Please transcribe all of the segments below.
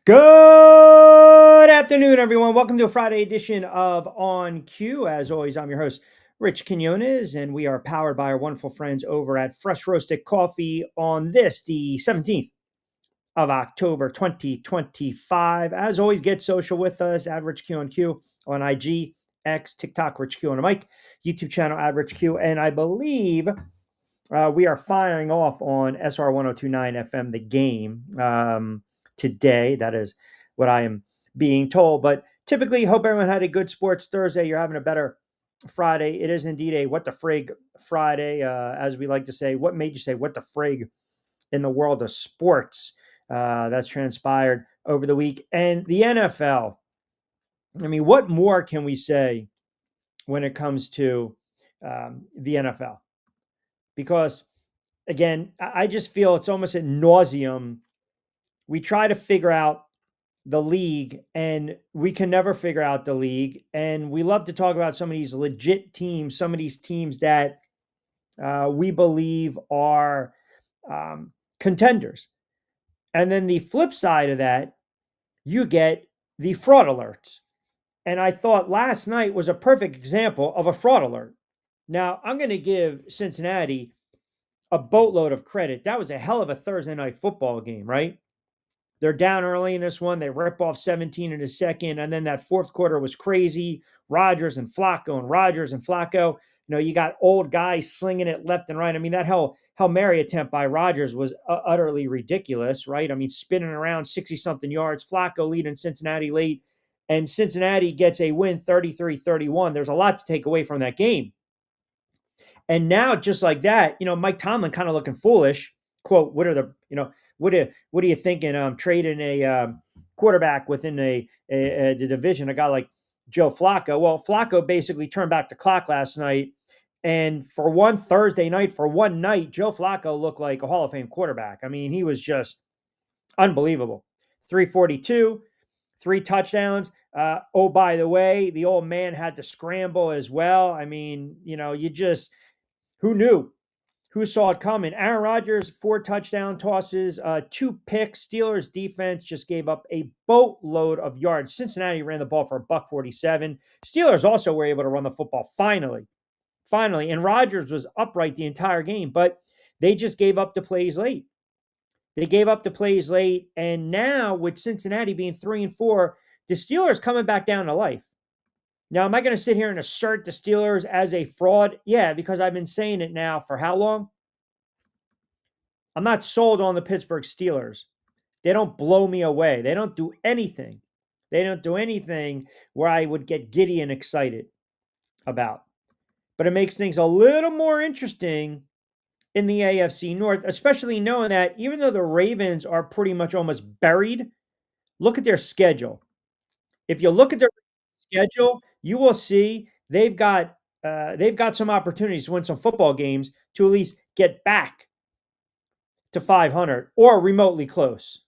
Good afternoon, everyone. Welcome to a Friday edition of On Cue. As always, I'm your host, Rich Quinones, and we are powered by our wonderful friends over at Fresh Roasted Coffee on this, the 17th of October, 2025. As always, get social with us at Rich Q on Q on IG, X, TikTok, Rich Q on a mic, YouTube channel at Rich Q, and I believe we are firing off on SR 1029 FM, the game, today. That is what I am being told. But typically, hope everyone had a good sports Thursday. You're having a better Friday. It is indeed a what the frig Friday, as we like to say. What made you say what the frig in the world of sports that's transpired over the week? And the NFL. I mean, what more can we say when it comes to the NFL? Because again, I just feel it's almost at nauseum. We try to figure out the league and we can never figure out the league. And we love to talk about some of these legit teams, some of these teams that we believe are contenders. And then the flip side of that, you get the fraud alerts. And I thought last night was a perfect example of a fraud alert. Now, I'm going to give Cincinnati a boatload of credit. That was a hell of a Thursday night football game, right? They're down early in this one. They rip off 17 in a second. And then that fourth quarter was crazy. Rodgers and Flacco and Rodgers and Flacco. You know, you got old guys slinging it left and right. I mean, that Hail Mary attempt by Rodgers was utterly ridiculous, right? I mean, spinning around 60-something yards. Flacco leading Cincinnati late. And Cincinnati gets a win 33-31. There's a lot to take away from that game. And now, just like that, you know, Mike Tomlin kind of looking foolish. Quote, what are you thinking? Trading a quarterback within the division, a guy like Joe Flacco. Well, Flacco basically turned back the clock last night. And for one Thursday night, for one night, Joe Flacco looked like a Hall of Fame quarterback. I mean, he was just unbelievable. 342, 3 touchdowns. Oh, by the way, the old man had to scramble as well. I mean, you know, who knew? Who saw it coming? Aaron Rodgers, 4 touchdown tosses, 2 picks. Steelers defense just gave up a boatload of yards. Cincinnati ran the ball for $147. Steelers also were able to run the football finally. And Rodgers was upright the entire game, but they just gave up the plays late. And now with Cincinnati being 3-4, the Steelers coming back down to life. Now, am I going to sit here and assert the Steelers as a fraud? Yeah, because I've been saying it now for how long? I'm not sold on the Pittsburgh Steelers. They don't blow me away. They don't do anything. Where I would get giddy and excited about. But it makes things a little more interesting in the AFC North, especially knowing that even though the Ravens are pretty much almost buried, look at their schedule. If you look at their schedule, you will see they've got some opportunities to win some football games to at least get back to 500 or remotely close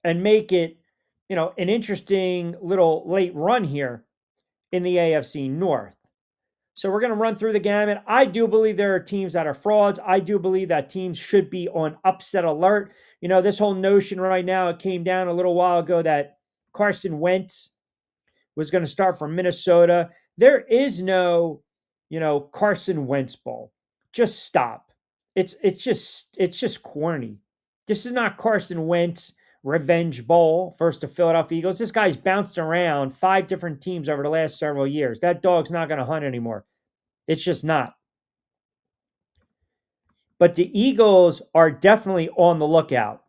and make it, you know, an interesting little late run here in the AFC North. So we're going to run through the gamut. I do believe there are teams that are frauds. I do believe that teams should be on upset alert. You know, this whole notion right now, it came down a little while ago that Carson Wentz was going to start from Minnesota. There is no, you know, Carson Wentz Bowl. Just stop. It's just corny. This is not Carson Wentz Revenge Bowl versus the Philadelphia Eagles. This guy's bounced around 5 different teams over the last several years. That dog's not going to hunt anymore. It's just not. But the Eagles are definitely on the lookout.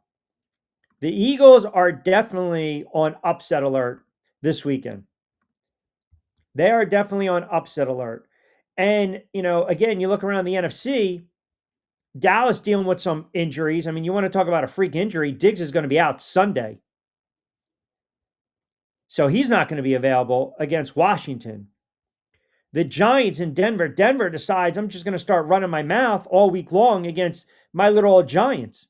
The Eagles are definitely on upset alert this weekend. They are definitely on upset alert. And, you know, again, you look around the NFC, Dallas dealing with some injuries. I mean, you want to talk about a freak injury. Diggs is going to be out Sunday. So he's not going to be available against Washington. The Giants in Denver. Denver decides I'm just going to start running my mouth all week long against my little old Giants.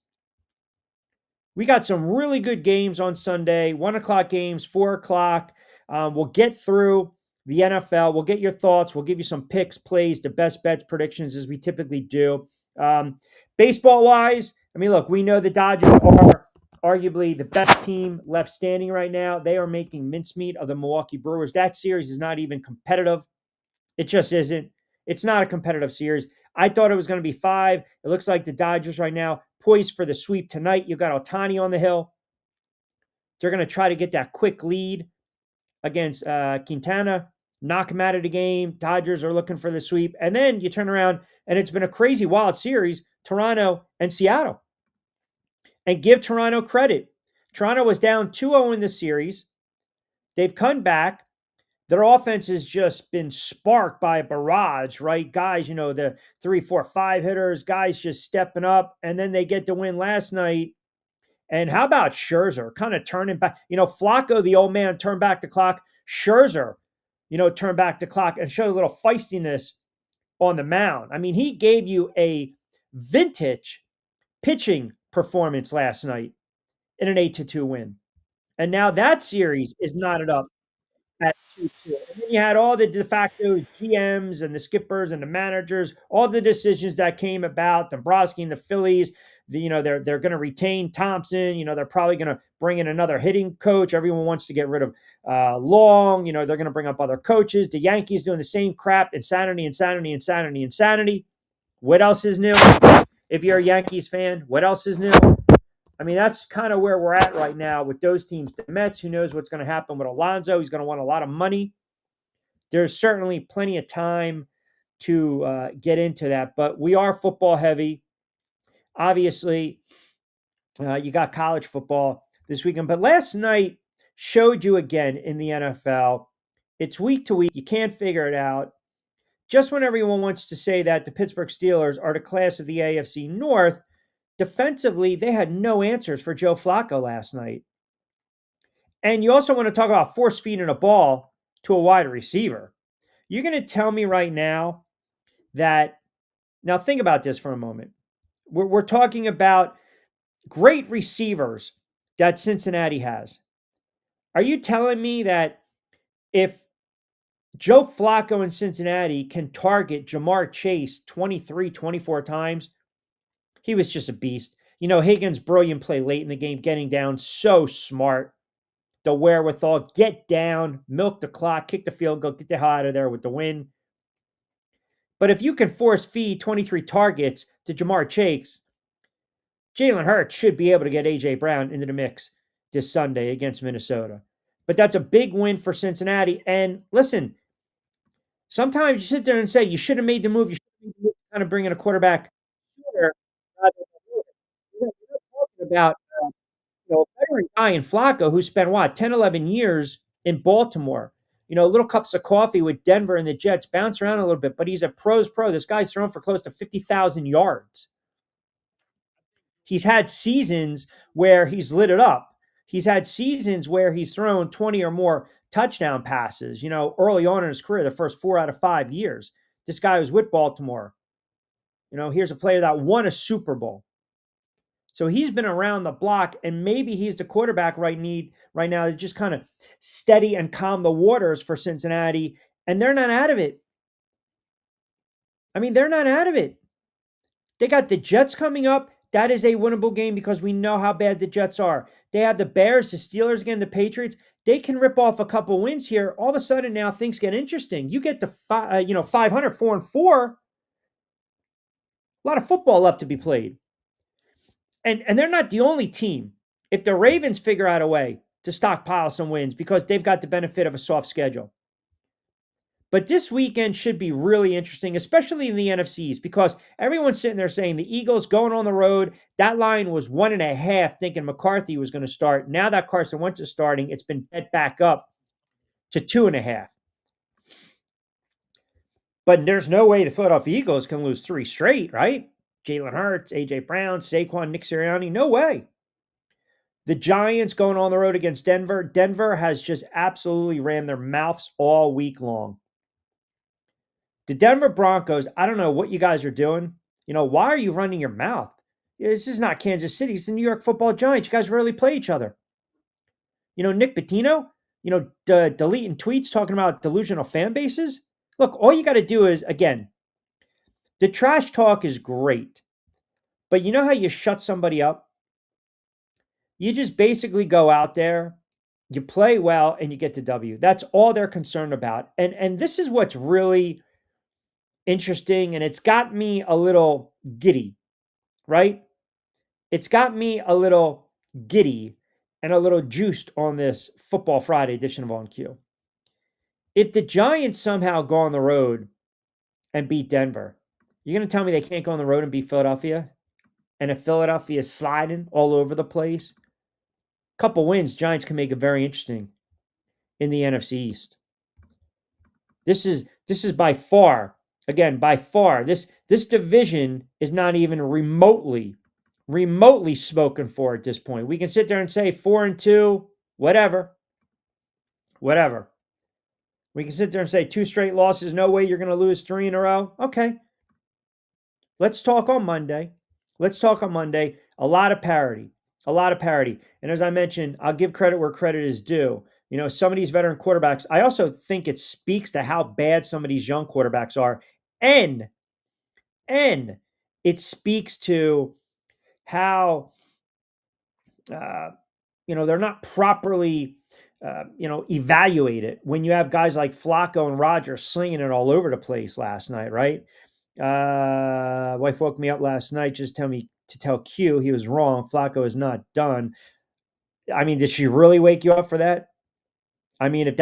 We got some really good games on Sunday, 1 o'clock games, 4 o'clock. We'll get through the NFL. We'll get your thoughts. We'll give you some picks, plays, the best bets, predictions as we typically do. Baseball-wise, I mean, look, we know the Dodgers arguably the best team left standing right now. They are making mincemeat of the Milwaukee Brewers. That series is not even competitive. It just isn't. It's not a competitive series. I thought it was going to be five. It looks like the Dodgers right now poised for the sweep tonight. You got Otani on the hill. They're going to try to get that quick lead against Quintana, knock him out of the game. Dodgers are looking for the sweep. And then you turn around and it's been a crazy wild series, Toronto and Seattle. And give Toronto credit. Toronto was down 2-0 in the series. They've come back. Their offense has just been sparked by a barrage, right? Guys, the 3, 4, 5 hitters, guys just stepping up. And then they get the win last night. And how about Scherzer kind of turning back? Flacco, the old man, turned back the clock. Scherzer, turned back the clock and showed a little feistiness on the mound. I mean, he gave you a vintage pitching performance last night in an 8-2 win. And now that series is knotted up at 2-2. And then you had all the de facto GMs and the skippers and the managers, all the decisions that came about, Dombrowski and the Phillies. They're going to retain Thompson. They're probably going to bring in another hitting coach. Everyone wants to get rid of Long. They're going to bring up other coaches. The Yankees doing the same crap. Insanity, insanity, insanity, insanity. What else is new? If you're a Yankees fan, what else is new? I mean, that's kind of where we're at right now with those teams. The Mets, who knows what's going to happen with Alonso? He's going to want a lot of money. There's certainly plenty of time to get into that, but we are football heavy. Obviously, you got college football this weekend, but last night showed you again in the NFL. It's week to week. You can't figure it out. Just when everyone wants to say that the Pittsburgh Steelers are the class of the AFC North, defensively, they had no answers for Joe Flacco last night. And you also want to talk about force feeding a ball to a wide receiver. You're going to tell me right now that, now think about this for a moment. We're talking about great receivers that Cincinnati has. Are you telling me that if Joe Flacco in Cincinnati can target Jamar Chase 23, 24 times, he was just a beast. Higgins' brilliant play late in the game, getting down, so smart. The wherewithal, get down, milk the clock, kick the field goal, get the hell out of there with the win. But if you can force feed 23 targets to Jamar Chase, Jalen Hurts should be able to get A.J. Brown into the mix this Sunday against Minnesota. But that's a big win for Cincinnati. And listen, sometimes you sit there and say, you should have made the move. You should have made the move to kind of bring in a quarterback sooner rather than later. You're talking about a veteran guy in Flacco who spent, 10, 11 years in Baltimore. Little cups of coffee with Denver and the Jets, bounce around a little bit, but he's a pro's pro. This guy's thrown for close to 50,000 yards. He's had seasons where he's lit it up. He's had seasons where he's thrown 20 or more touchdown passes, early on in his career, the first 4 out of 5 years. This guy was with Baltimore. Here's a player that won a Super Bowl. So he's been around the block, and maybe he's the quarterback right now to just kind of steady and calm the waters for Cincinnati, and they're not out of it. I mean, they're not out of it. They got the Jets coming up. That is a winnable game because we know how bad the Jets are. They have the Bears, the Steelers, again, the Patriots. They can rip off a couple wins here. All of a sudden now things get interesting. You get to 500, 4-4. A lot of football left to be played. And they're not the only team. If the Ravens figure out a way to stockpile some wins because they've got the benefit of a soft schedule. But this weekend should be really interesting, especially in the NFCs, because everyone's sitting there saying the Eagles going on the road. That line was 1.5, thinking McCarthy was going to start. Now that Carson Wentz is starting, it's been bet back up to 2.5. But there's no way the Philadelphia Eagles can lose 3 straight, right? Jalen Hurts, A.J. Brown, Saquon, Nick Sirianni, no way. The Giants going on the road against Denver. Denver has just absolutely ran their mouths all week long. The Denver Broncos, I don't know what you guys are doing. Why are you running your mouth? This is not Kansas City. It's the New York Football Giants. You guys rarely play each other. Nick Pitino, deleting tweets talking about delusional fan bases. Look, all you got to do is, again, the trash talk is great. But you know how you shut somebody up? You just basically go out there, you play well, and you get the W. That's all they're concerned about. And this is what's really interesting, and it's got me a little giddy, right? It's got me a little giddy and a little juiced on this Football Friday edition of On Cue. If the Giants somehow go on the road and beat Denver, you're going to tell me they can't go on the road and beat Philadelphia? And if Philadelphia is sliding all over the place, a couple wins, Giants can make it very interesting in the NFC East. This is by far, again, by far, this division is not even remotely spoken for at this point. We can sit there and say 4-2, whatever. We can sit there and say 2 straight losses, no way you're going to lose 3 in a row. Okay. Let's talk on Monday. A lot of parity. And as I mentioned, I'll give credit where credit is due. You know, some of these veteran quarterbacks, I also think it speaks to how bad some of these young quarterbacks are. And it speaks to how, they're not properly, evaluated when you have guys like Flacco and Rodgers slinging it all over the place last night, right? Wife woke me up last night just to tell Q he was wrong. Flacco is not done. I mean, did she really wake you up for that? I mean,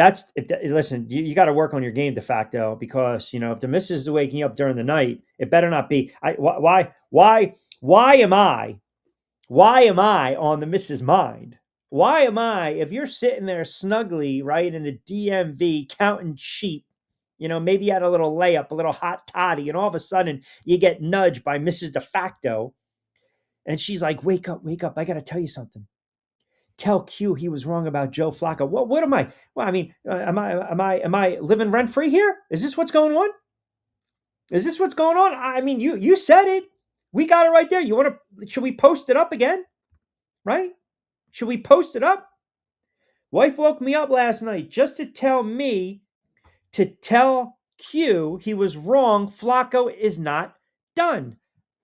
listen, you got to work on your game de facto, because if the missus is waking you up during the night, it better not be. Why am I on the missus' mind? Why am I, if you're sitting there snugly, right, in the DMV counting sheep, maybe you had a little layup, a little hot toddy, and all of a sudden you get nudged by Mrs. De facto, and she's like, wake up, I got to tell you something. Tell Q he was wrong about Joe Flacco. What am I? Well, I mean, am I living rent free here? Is this what's going on? I mean, you said it. We got it right there. Should we post it up again? Right? Should we post it up? Wife woke me up last night just to tell me to tell Q he was wrong. Flacco is not done.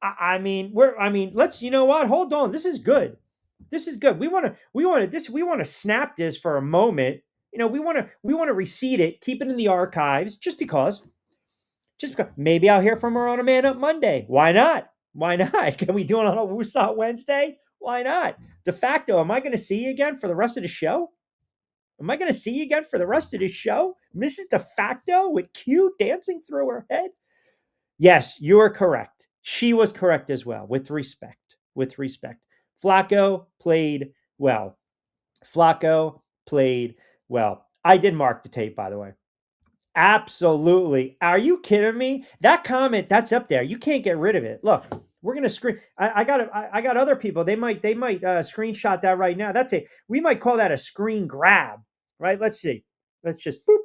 I mean, let's, you know what? Hold on. This is good. We want to snap this for a moment. We want to receipt it, keep it in the archives, just because maybe I'll hear from her on a Man Up Monday. Why not? Can we do it on a Woosah Wednesday? Why not? De facto, am I going to see you again for the rest of the show? Mrs. De facto with Q dancing through her head? Yes, you are correct. She was correct as well, with respect. Flacco played well. I did mark the tape, by the way. Absolutely. Are you kidding me? That comment, that's up there. You can't get rid of it. Look, we're gonna screen. I got other people. They might screenshot that right now. We might call that a screen grab, right? Let's see. Let's just boop,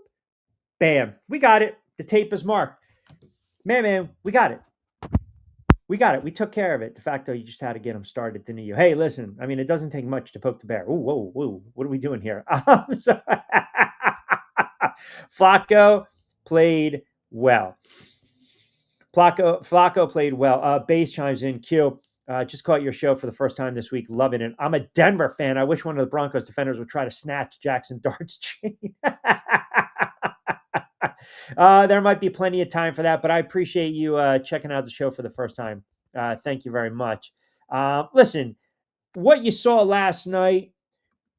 bam. We got it. The tape is marked. Man, we got it. We took care of it. De facto, you just had to get them started, didn't you? Hey, listen, I mean, it doesn't take much to poke the bear. Ooh, whoa. What are we doing here? Sorry. Flacco played well. Flacco played well. Base chimes in. Q, just caught your show for the first time this week. Loving it. I'm a Denver fan. I wish one of the Broncos defenders would try to snatch Jackson Dart's chain. There might be plenty of time for that, but I appreciate you checking out the show for the first time. Thank you very much. Listen, what you saw last night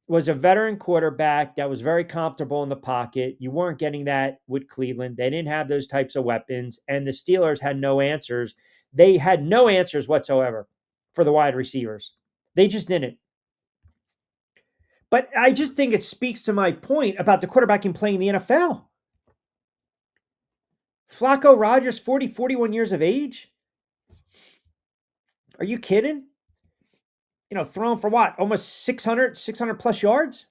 was a veteran quarterback that was very comfortable in the pocket. You weren't getting that with Cleveland. They didn't have those types of weapons, and the Steelers had no answers. They had no answers whatsoever for the wide receivers. They just didn't. But I just think it speaks to my point about the quarterbacking playing in the NFL. Flacco, Rodgers, 40, 41 years of age? Are you kidding? Throwing for what? Almost 600 plus yards?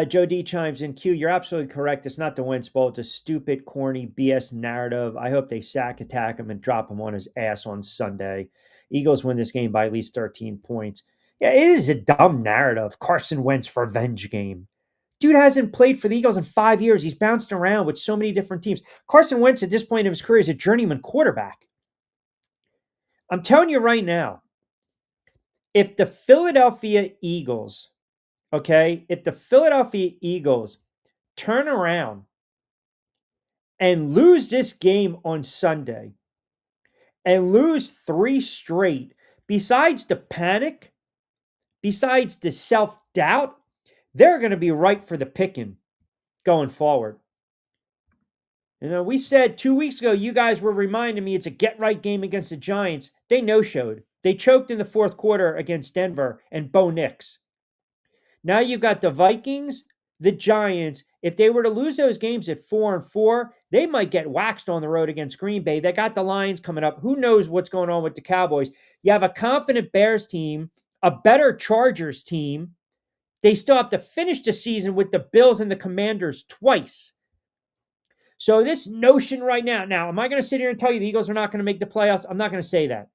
Joe D chimes in. Q, you're absolutely correct. It's not the Wentz Bowl. It's a stupid, corny BS narrative. I hope they attack him, and drop him on his ass on Sunday. Eagles win this game by at least 13 points. Yeah, it is a dumb narrative. Carson Wentz revenge game. Dude hasn't played for the Eagles in 5 years. He's bounced around with so many different teams. Carson Wentz at this point of his career is a journeyman quarterback. I'm telling you right now, If the Philadelphia Eagles, okay, if the Philadelphia Eagles turn around and lose this game on Sunday and lose three straight, besides the panic, besides the self doubt, they're going to be ripe for the picking going forward. We said 2 weeks ago, you guys were reminding me it's a get right game against the Giants. They no showed. They choked in the fourth quarter against Denver and Bo Nix. Now you've got the Vikings, the Giants. If they were to lose those games at 4-4, they might get waxed on the road against Green Bay. They got the Lions coming up. Who knows what's going on with the Cowboys? You have a confident Bears team, a better Chargers team. They still have to finish the season with the Bills and the Commanders twice. So this notion right now, am I going to sit here and tell you the Eagles are not going to make the playoffs? I'm not going to say that.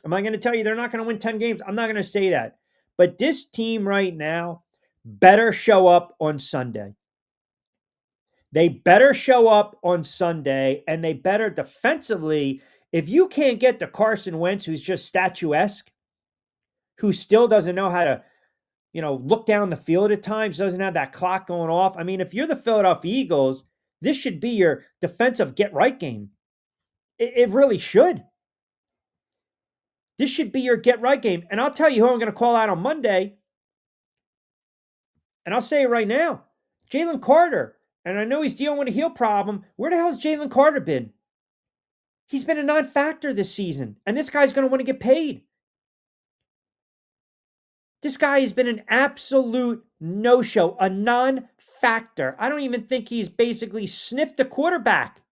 Am I going to tell you they're not going to win 10 games? I'm not going to say that. But this team right now better show up on Sunday. They better show up on Sunday, and they better defensively. If you can't get to Carson Wentz, who's just statuesque, who still doesn't know how to, look down the field at times, doesn't have that clock going off. I mean, if you're the Philadelphia Eagles, this should be your defensive get-right game. It really should. This should be your get-right game. And I'll tell you who I'm going to call out on Monday, and I'll say it right now. Jalen Carter. And I know he's dealing with a heel problem. Where the hell has Jalen Carter been? He's been a non-factor this season, and this guy's going to want to get paid. This guy has been an absolute no-show, a non-factor. I don't even think he's basically sniffed a quarterback.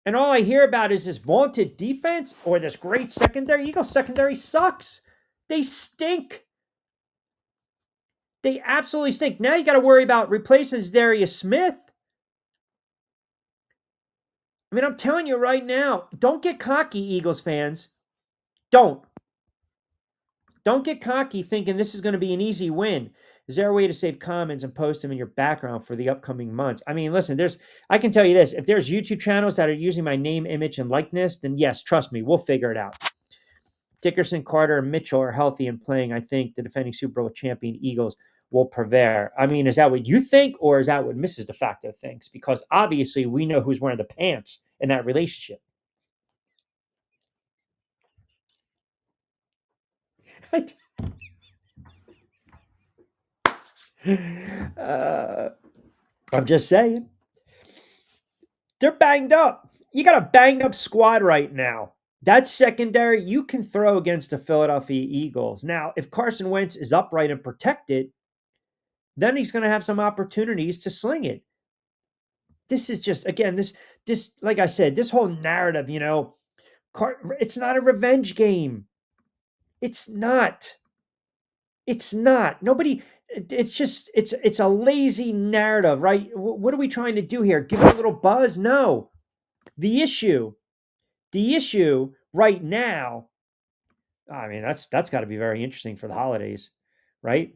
And all I hear about is this vaunted defense or this great secondary. Eagles secondary sucks. They stink. They absolutely stink. Now you got to worry about replacing Darius Smith. I mean, I'm telling you right now, don't get cocky, Eagles fans. Don't get cocky thinking this is going to be an easy win. Is there a way to save comments and post them in your background for the upcoming months? I mean, listen, I can tell you this. If there's YouTube channels that are using my name, image, and likeness, then yes, trust me, we'll figure it out. Dickerson, Carter, and Mitchell are healthy and playing. I think the defending Super Bowl champion Eagles will prevail. I mean, is that what you think, or is that what Mrs. DeFacto thinks? Because obviously we know who's wearing the pants in that relationship. I'm just saying. They're banged up. You got a banged up squad right now. That secondary you can throw against the Philadelphia Eagles. Now, if Carson Wentz is upright and protected, then he's going to have some opportunities to sling it. This is just, again, this like I said, this whole narrative, it's not a revenge game. It's not. It's not. Nobody, it's just, it's a lazy narrative, right? What are we trying to do here? Give it a little buzz? No. The issue right now, I mean, that's got to be very interesting for the holidays, right?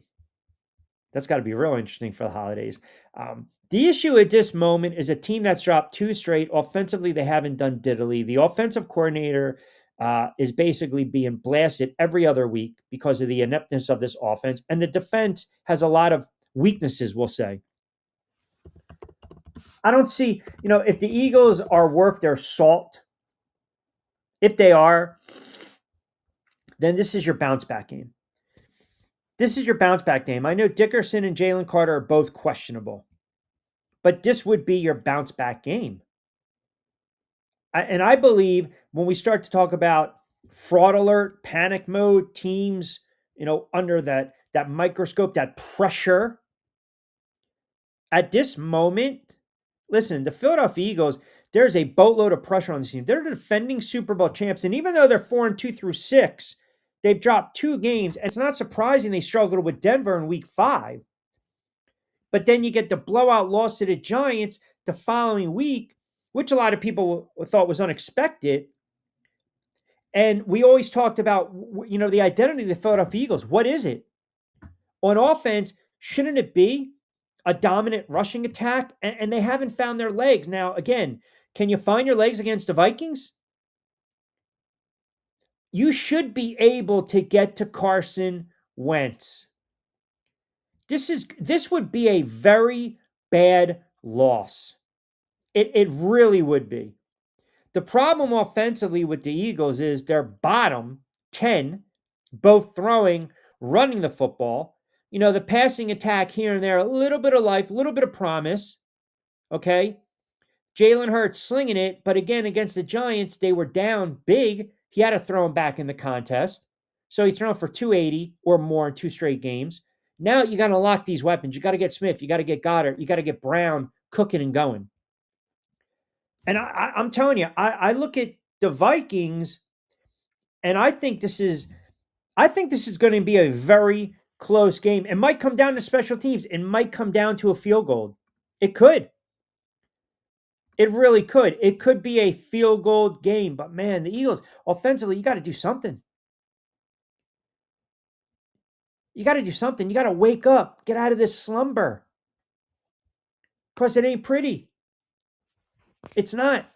That's got to be real interesting for the holidays. The issue at this moment is a team that's dropped two straight. Offensively, they haven't done diddly. The offensive coordinator is basically being blasted every other week because of the ineptness of this offense. And the defense has a lot of weaknesses, we'll say. I don't see, if the Eagles are worth their salt, if they are, then this is your bounce back game. This is your bounce back game. I know Dickerson and Jalen Carter are both questionable, but this would be your bounce back game. And I believe when we start to talk about fraud alert, panic mode, teams, under that microscope, that pressure, at this moment, listen, the Philadelphia Eagles, there's a boatload of pressure on this team. They're the defending Super Bowl champs, and even though they're 4-2 through 6, they've dropped 2 games, and it's not surprising they struggled with Denver in week 5. But then you get the blowout loss to the Giants the following week, which a lot of people thought was unexpected. And we always talked about, the identity of the Philadelphia Eagles. What is it? On offense, shouldn't it be a dominant rushing attack? And they haven't found their legs. Now, again, can you find your legs against the Vikings? You should be able to get to Carson Wentz. This would be a very bad loss. It really would be. The problem offensively with the Eagles is they're bottom 10, both throwing, running the football. The passing attack here and there, a little bit of life, a little bit of promise. Okay. Jalen Hurts slinging it, but again, against the Giants, they were down big. He had to throw him back in the contest. So he's thrown for 280 or more in 2 straight games. Now you got to lock these weapons. You got to get Smith. You got to get Goddard. You got to get Brown cooking and going. And I'm telling you, I look at the Vikings, and I think this is going to be a very close game. It might come down to special teams. It might come down to a field goal. It could. It really could. It could be a field goal game. But man, the Eagles offensively, you got to do something. You got to do something. You got to wake up, get out of this slumber, because it ain't pretty. It's not.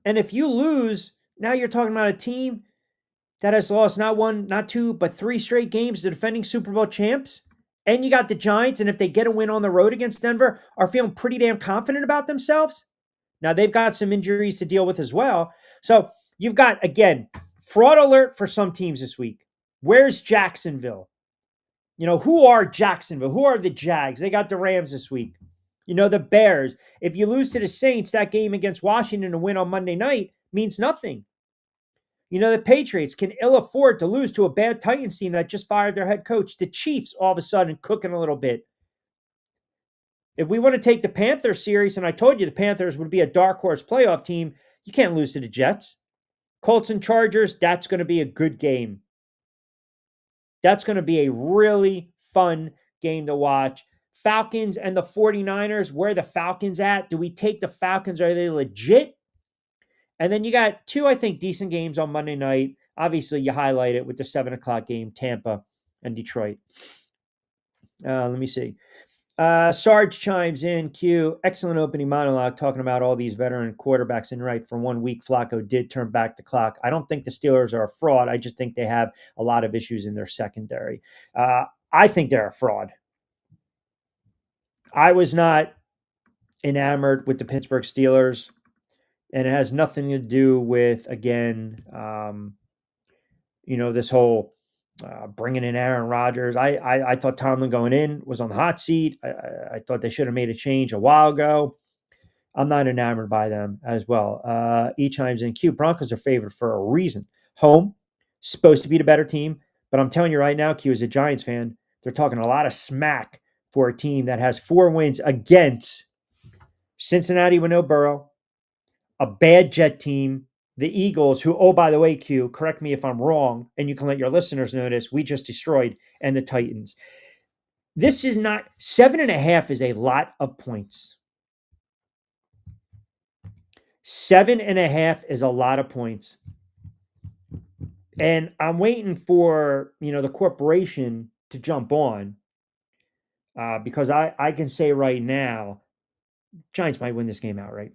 And if you lose, now you're talking about a team that has lost not one, not two, but 3 straight games to defending Super Bowl champs. And you got the Giants, and if they get a win on the road against Denver, are feeling pretty damn confident about themselves. Now, they've got some injuries to deal with as well. So you've got, again, fraud alert for some teams this week. Where's Jacksonville? Who are Jacksonville? Who are the Jags? They got the Rams this week. The Bears. If you lose to the Saints, that game against Washington to win on Monday night means nothing. The Patriots can ill afford to lose to a bad Titans team that just fired their head coach. The Chiefs, all of a sudden, cooking a little bit. If we want to take the Panthers serious, and I told you the Panthers would be a dark horse playoff team, you can't lose to the Jets. Colts and Chargers, that's going to be a good game. That's going to be a really fun game to watch. Falcons and the 49ers, where are the Falcons at? Do we take the Falcons? Are they legit? And then you got 2, I think, decent games on Monday night. Obviously, you highlight it with the 7 o'clock game, Tampa and Detroit. Let me see. Sarge chimes in, Q, excellent opening monologue talking about all these veteran quarterbacks. And right, for 1 week, Flacco did turn back the clock. I don't think the Steelers are a fraud. I just think they have a lot of issues in their secondary. I think they're a fraud. I was not enamored with the Pittsburgh Steelers. And it has nothing to do with, again, this whole bringing in Aaron Rodgers. I thought Tomlin going in was on the hot seat. I thought they should have made a change a while ago. I'm not enamored by them as well. E chimes in, Q, Broncos are favored for a reason. Home, supposed to be the better team. But I'm telling you right now, Q, as a Giants fan, they're talking a lot of smack for a team that has 4 wins against Cincinnati with no Burrow, a bad Jet team, the Eagles, who, oh, by the way, Q, correct me if I'm wrong, and you can let your listeners know this, we just destroyed, and the Titans. This is not, 7.5 is a lot of points. 7.5 is a lot of points. And I'm waiting for, the corporation to jump on because I can say right now, Giants might win this game outright.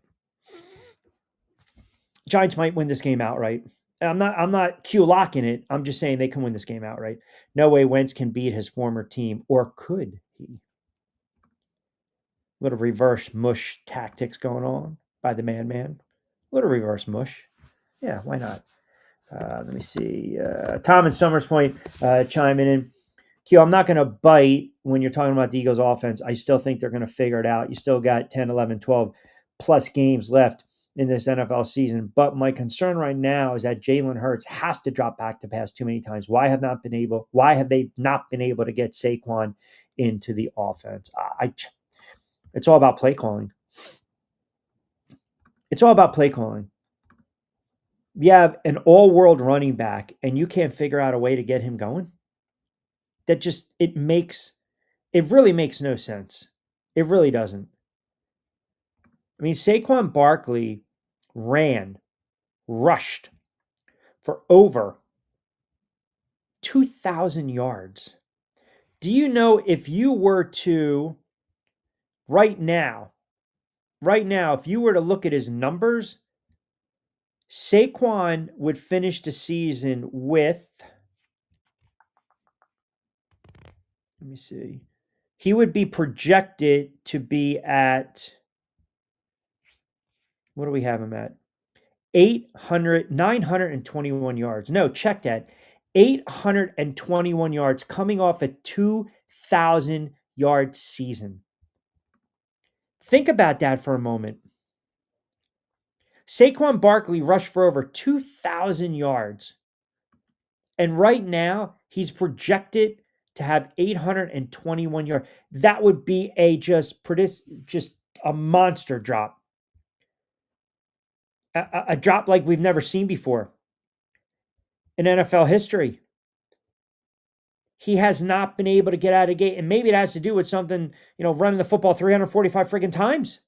Giants might win this game outright. I'm not Q locking it. I'm just saying they can win this game outright. No way Wentz can beat his former team, or could he? Little reverse mush tactics going on by the man. Little reverse mush. Yeah, why not? Let me see. Tom and Summers Point chiming in. Q, I'm not going to bite when you're talking about the Eagles offense. I still think they're going to figure it out. You still got 10, 11, 12 plus games left in this NFL season. But my concern right now is that Jalen Hurts has to drop back to pass too many times. Why have they not been able to get Saquon into the offense? It's all about play calling. It's all about play calling. You have an all-world running back, and you can't figure out a way to get him going. That just, it really makes no sense. It really doesn't. I mean, Saquon Barkley rushed for over 2,000 yards. Do you know, if you were to, right now, if you were to look at his numbers, Saquon would finish the season with, let me see, he would be projected to be at, what do we have him at? 921 yards. No, check that. 821 yards coming off a 2,000 yard season. Think about that for a moment. Saquon Barkley rushed for over 2,000 yards. And right now, he's projected to have 821 yards. That would be just a monster drop. A drop like we've never seen before in NFL history. He has not been able to get out of the gate. And maybe it has to do with something, running the football 345 friggin' times.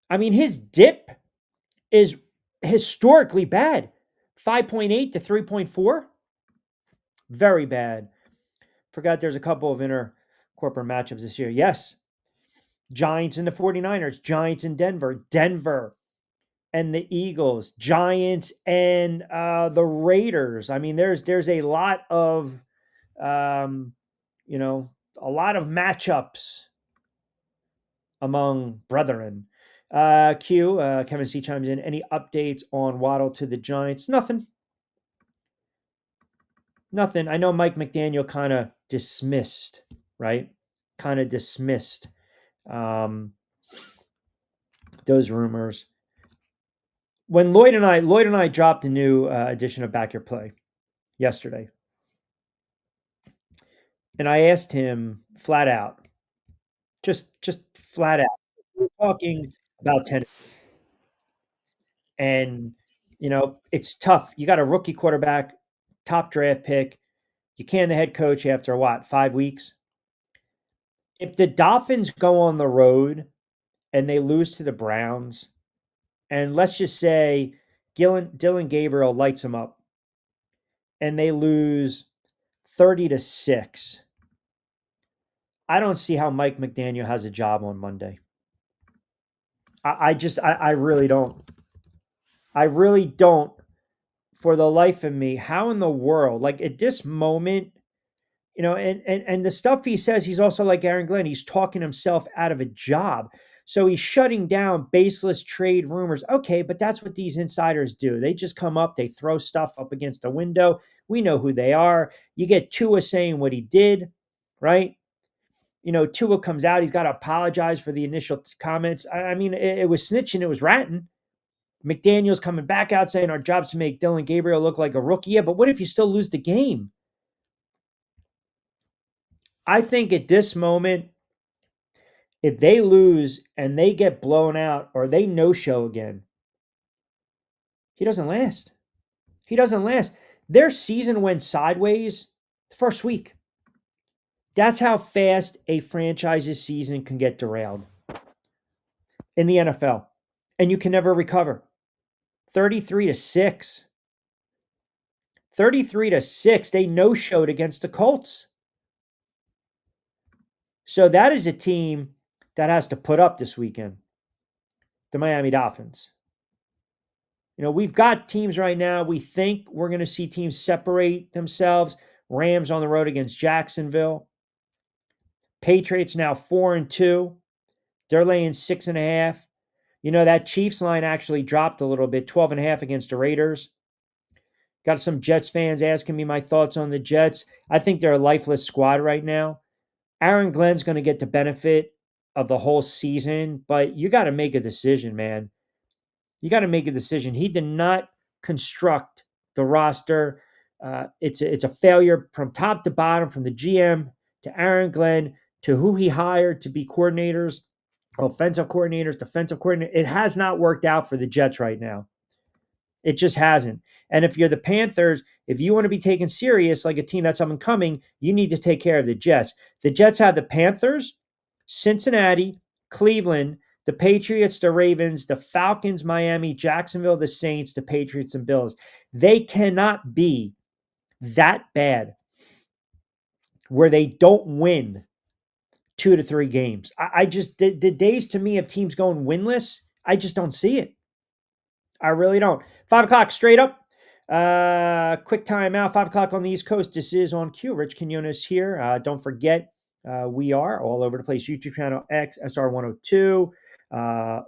I mean, his dip is historically bad. 5.8 to 3.4. Very bad. Forgot there's a couple of inter corporate matchups this year. Yes. Giants and the 49ers, Giants and Denver and the Eagles, Giants and the Raiders. I mean, there's a lot of a lot of matchups among brethren. Kevin C chimes in. Any updates on Waddle to the Giants? Nothing. I know Mike McDaniel kind of dismissed, right? Kind of dismissed those rumors. When Lloyd and I dropped a new edition of Back Your Play yesterday, and I asked him flat out, just flat out, we're talking about Tennessee, and it's tough. You got a rookie quarterback, top draft pick. You can the head coach after what, 5 weeks? If the Dolphins go on the road and they lose to the Browns, and let's just say Dylan Gabriel lights them up, and they lose 30-6. I don't see how Mike McDaniel has a job on Monday. I really don't. I really don't, for the life of me. How in the world, like at this moment, and the stuff he says, he's also like Aaron Glenn. He's talking himself out of a job. So he's shutting down baseless trade rumors. Okay, but that's what these insiders do. They just come up, they throw stuff up against a window. We know who they are. You get Tua saying what he did, right? Tua comes out. He's got to apologize for the initial comments. I mean, it was snitching. It was ratting. McDaniel's coming back out saying our job's to make Dylan Gabriel look like a rookie. Yeah, but what if you still lose the game? I think at this moment, if they lose and they get blown out or they no-show again, he doesn't last. He doesn't last. Their season went sideways the first week. That's how fast a franchise's season can get derailed in the NFL. And you can never recover. 33-6. 33-6. They no-showed against the Colts. So that is a team that has to put up this weekend. The Miami Dolphins. We've got teams right now. We think we're going to see teams separate themselves. Rams on the road against Jacksonville. Patriots now 4-2. They're laying 6.5. That Chiefs line actually dropped a little bit, 12.5 against the Raiders. Got some Jets fans asking me my thoughts on the Jets. I think they're a lifeless squad right now. Aaron Glenn's going to get the benefit of the whole season, but you got to make a decision, man. You got to make a decision. He did not construct the roster. It's a failure from top to bottom, from the GM to Aaron Glenn to who he hired to be coordinators, offensive coordinators, defensive coordinators. It has not worked out for the Jets right now. It just hasn't. And if you're the Panthers, if you want to be taken serious like a team that's up and coming, you need to take care of the Jets. The Jets have the Panthers, Cincinnati, Cleveland, the Patriots, the Ravens, the Falcons, Miami, Jacksonville, the Saints, the Patriots, and Bills. They cannot be that bad where they don't win 2 to 3 games. I just, the days to me of teams going winless, I just don't see it. I really don't. 5 o'clock straight up. Quick timeout. 5 o'clock on the East Coast. This is on Q. Rich Quinones here. Don't forget, we are all over the place. YouTube channel X SR102.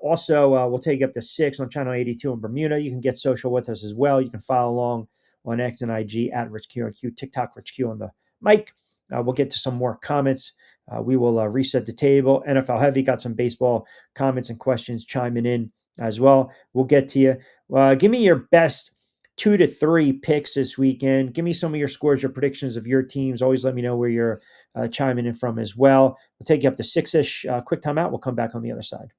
Also, we'll take you up to 6 on channel 82 in Bermuda. You can get social with us as well. You can follow along on X and IG at Rich Q on Q, TikTok Rich Q on the mic. We'll get to some more comments. We will reset the table. NFL heavy, got some baseball comments and questions chiming in as well. We'll get to you. Give me your best 2 to 3 picks this weekend. Give me some of your scores, your predictions of your teams. Always let me know where you're chiming in from as well. We'll take you up to 6-ish. Quick timeout. We'll come back on the other side.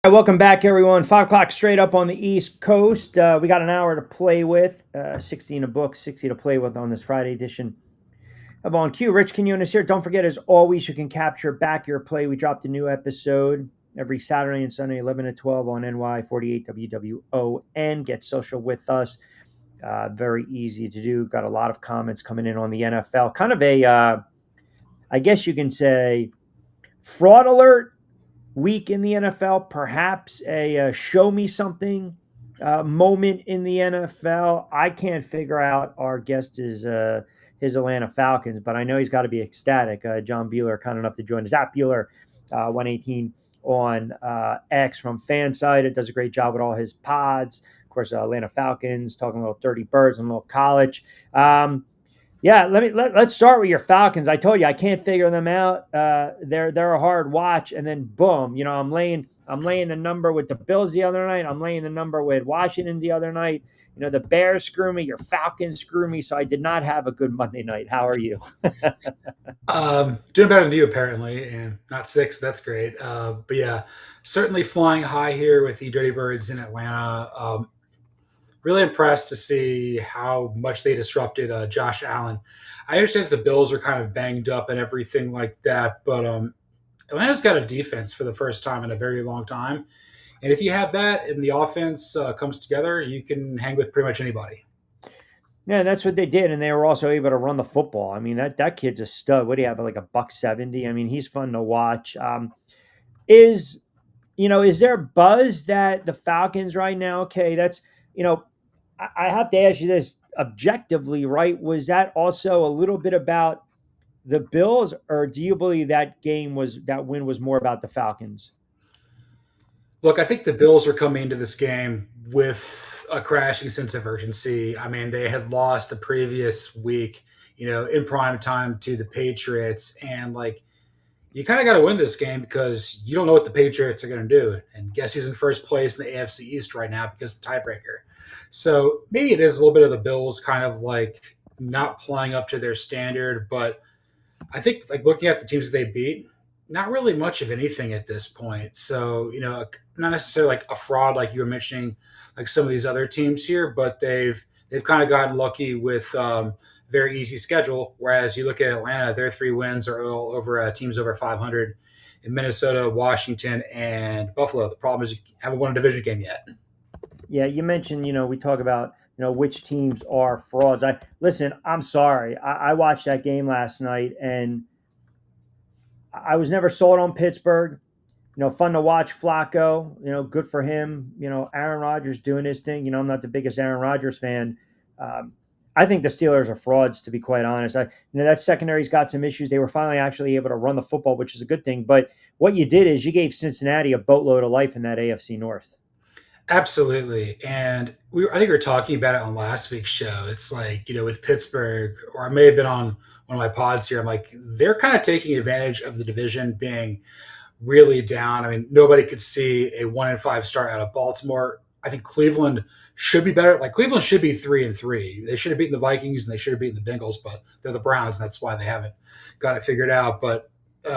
All right, welcome back, everyone. 5 o'clock straight up on the East Coast. We got an hour to play with. 16 a book, 60 to play with on this Friday edition of On Q. Rich Quinones here. Don't forget, as always, you can capture back your play. We dropped a new episode every Saturday and Sunday, 11 to 12 on NY48 WWON. Get social with us. Very easy to do. Got a lot of comments coming in on the NFL. Kind of a, I guess you can say, fraud alert week in the NFL, perhaps a show me something moment in the NFL. I can't figure out our guest is his Atlanta Falcons, but I know he's got to be ecstatic. John Bueller, kind enough to join us. Zach Bueller, 118 on X from Fanside. It does a great job with all his pods. Of course, Atlanta Falcons, talking a little 30 birds and a little college. Yeah, let's start with your Falcons. I told you I can't figure them out. They're a hard watch, and then boom, I'm laying the number with the Bills the other night. I'm laying the number with Washington the other night. The Bears screw me, your Falcons screw me. So I did not have a good Monday night. How are you? Doing better than you apparently, and not 6. That's great. But yeah, certainly flying high here with the Dirty Birds in Atlanta. Really impressed to see how much they disrupted Josh Allen. I understand that the Bills are kind of banged up and everything like that, but Atlanta's got a defense for the first time in a very long time. And if you have that and the offense comes together, you can hang with pretty much anybody. Yeah, that's what they did, and they were also able to run the football. I mean, that kid's a stud. What do you have, like a buck 70? I mean, he's fun to watch. Is is there buzz that the Falcons right now? Okay, that's you know, I have to ask you this objectively, right? Was that also a little bit about the Bills, or do you believe that win was more about the Falcons? Look, I think the Bills were coming into this game with a crashing sense of urgency. I mean, they had lost the previous week, in prime time to the Patriots, and like you kind of got to win this game because you don't know what the Patriots are going to do. And guess who's in first place in the AFC East right now because of the tiebreaker. So maybe it is a little bit of the Bills kind of like not playing up to their standard, but I think like looking at the teams that they beat, not really much of anything at this point. So, not necessarily like a fraud like you were mentioning, like some of these other teams here, but they've kind of gotten lucky with very easy schedule. Whereas you look at Atlanta, their 3 wins are all over teams over 500. In Minnesota, Washington, and Buffalo, the problem is you haven't won a division game yet. Yeah, you mentioned, we talk about, which teams are frauds. I'm sorry. I watched that game last night and I was never sold on Pittsburgh. Fun to watch Flacco, good for him. Aaron Rodgers doing his thing. I'm not the biggest Aaron Rodgers fan. Um, I think the Steelers are frauds, to be quite honest. That secondary's got some issues. They were finally actually able to run the football, which is a good thing. But what you did is you gave Cincinnati a boatload of life in that AFC North. Absolutely. And I think we were talking about it on last week's show. It's like, with Pittsburgh, or I may have been on one of my pods here. I'm like, they're kind of taking advantage of the division being really down. I mean, nobody could see a 1-5 start out of Baltimore. I think Cleveland should be better. Like Cleveland should be 3-3. They should have beaten the Vikings and they should have beaten the Bengals, but they're the Browns, and that's why they haven't got it figured out. But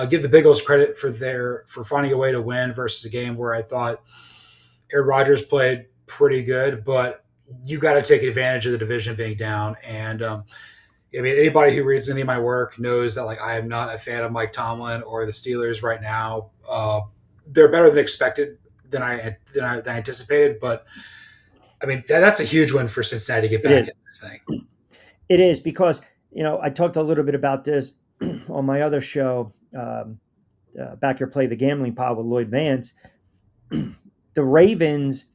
give the Bengals credit for finding a way to win versus a game where I thought Aaron Rodgers played pretty good, but you got to take advantage of the division being down. And I mean, anybody who reads any of my work knows that like I am not a fan of Mike Tomlin or the Steelers right now. They're better than expected than I anticipated, but I mean that's a huge win for Cincinnati to get It back in is. this thing. It is because, I talked a little bit about this on my other show, Back Your Play the Gambling Pod with Lloyd Vance. The Ravens,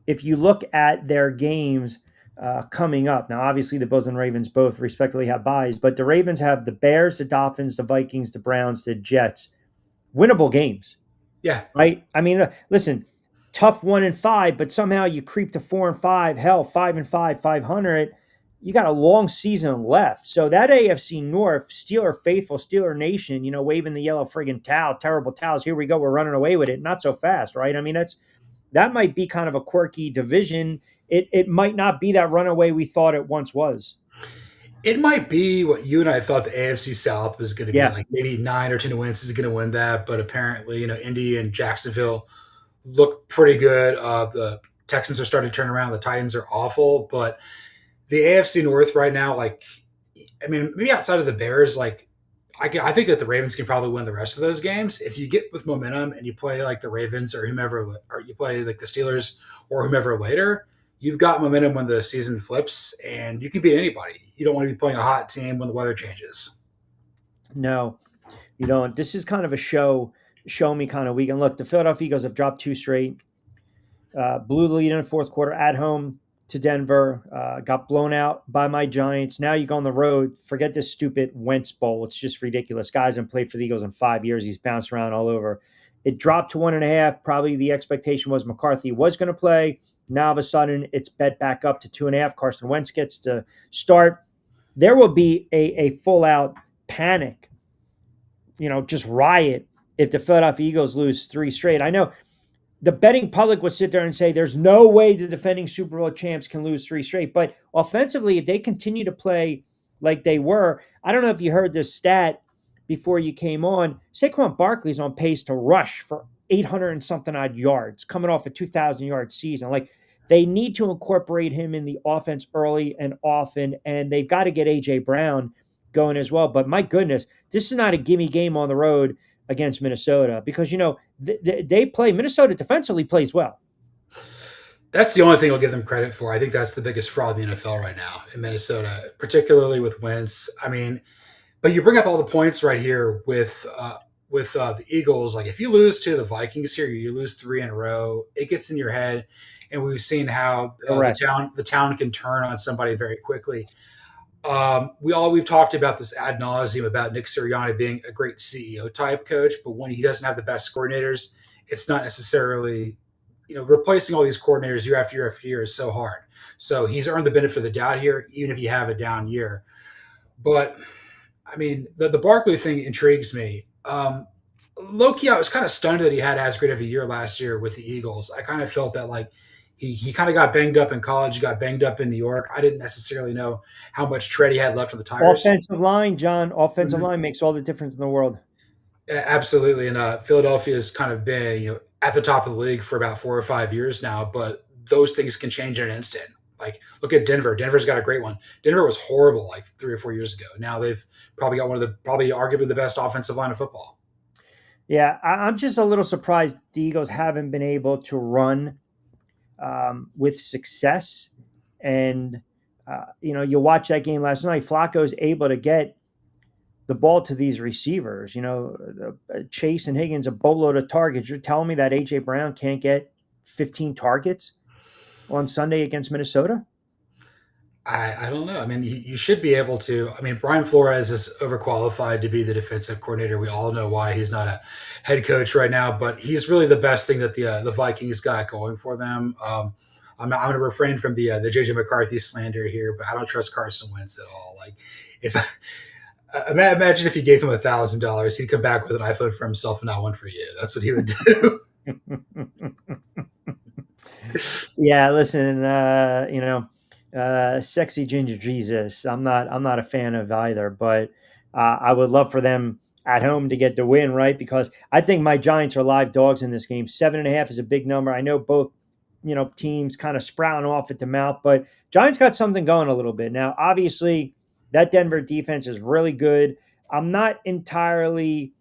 if you look at their games coming up, now obviously the Bills and Ravens both respectively have byes, but the Ravens have the Bears, the Dolphins, the Vikings, the Browns, the Jets, winnable games, Yeah, right? I mean, listen, tough 1-5, but somehow you creep to 4-5, hell, 5-5, 500. You got a long season left. So that AFC North, Steeler faithful, Steeler Nation, waving the yellow friggin' towel, terrible towels. Here we go. We're running away with it. Not so fast, right? I mean, that might be kind of a quirky division. It might not be that runaway we thought it once was. it might be what you and I thought the AFC South was going to be Yeah, like. Maybe 9 or 10 wins is going to win that, but apparently, Indy and Jacksonville look pretty good. The Texans are starting to turn around. The Titans are awful, but the AFC North right now, like, I mean, maybe outside of the Bears, like, I think that the Ravens can probably win the rest of those games if you get with momentum and you play like the Ravens or whomever, or you play like the Steelers or whomever later. You've got momentum when the season flips, and you can beat anybody. You don't want to be playing a hot team when the weather changes. no, you don't. This is kind of a show me kind of weekend. Look, the Philadelphia Eagles have dropped two straight. Blew the lead in the fourth quarter at home to Denver. Got blown out by my Giants. Now you go on the road. Forget this stupid Wentz Bowl. It's just ridiculous. Guys haven't played for the Eagles in 5 years. He's bounced around all over. It dropped to 1.5. Probably the expectation was McCarthy was going to play. Now all of a sudden it's bet back up to 2.5. Carson Wentz gets to start. There will be a full out panic, just riot if the Philadelphia Eagles lose three straight. I know the betting public would sit there and say there's no way the defending Super Bowl champs can lose three straight. But offensively, if they continue to play like they were, I don't know if you heard this stat before you came on. Saquon Barkley's on pace to rush for 800 and something odd yards, coming off a 2,000-yard season. Like they need to incorporate him in the offense early and often, and they've got to get AJ Brown going as well. But my goodness, this is not a gimme game on the road against Minnesota because they play. Minnesota defensively plays well. That's the only thing I'll give them credit for. I think that's the biggest fraud in the NFL right now in Minnesota, particularly with Wentz. I mean, but you bring up all the points right here with the Eagles. Like if you lose to the Vikings here, you lose 3 in a row. It gets in your head, and we've seen how Correct. the town can turn on somebody very quickly. We've talked about this ad nauseum about Nick Sirianni being a great CEO type coach, but when he doesn't have the best coordinators, it's not necessarily replacing all these coordinators year after year after year is so hard. So he's earned the benefit of the doubt here, even if you have a down year. But I mean, the Barkley thing intrigues me. Low key, I was kind of stunned that he had as great of a year last year with the Eagles. I kind of felt that like he kind of got banged up in college, he got banged up in New York. I didn't necessarily know how much tread he had left on the tires. Offensive line, John. Offensive Mhm. line makes all the difference in the world. Absolutely, and Philadelphia has kind of been at the top of the league for about 4 or 5 years now, but those things can change in an instant. Like look at Denver. Denver's got a great one. Denver was horrible like 3 or 4 years ago. Now they've probably got one of the probably arguably the best offensive line of football. Yeah, I'm just a little surprised the Eagles haven't been able to run with success. And you watch that game last night. Flacco's able to get the ball to these receivers. Chase and Higgins a boatload of targets. You're telling me that AJ Brown can't get 15 targets on Sunday against Minnesota? I don't know. I mean, you should be able to. I mean, Brian Flores is overqualified to be the defensive coordinator. We all know why he's not a head coach right now, but he's really the best thing that the Vikings got going for them. I'm going to refrain from the JJ McCarthy slander here, but I don't trust Carson Wentz at all. Like, if imagine if you gave him $1,000, he'd come back with an iPhone for himself and not one for you. That's what he would do. Yeah, listen, sexy ginger Jesus. I'm not a fan of either, but I would love for them at home to get the win, right? Because I think my Giants are live dogs in this game. 7.5 is a big number. I know both, teams kind of sprouting off at the mouth, but Giants got something going a little bit. Now, obviously, that Denver defense is really good. I'm not entirely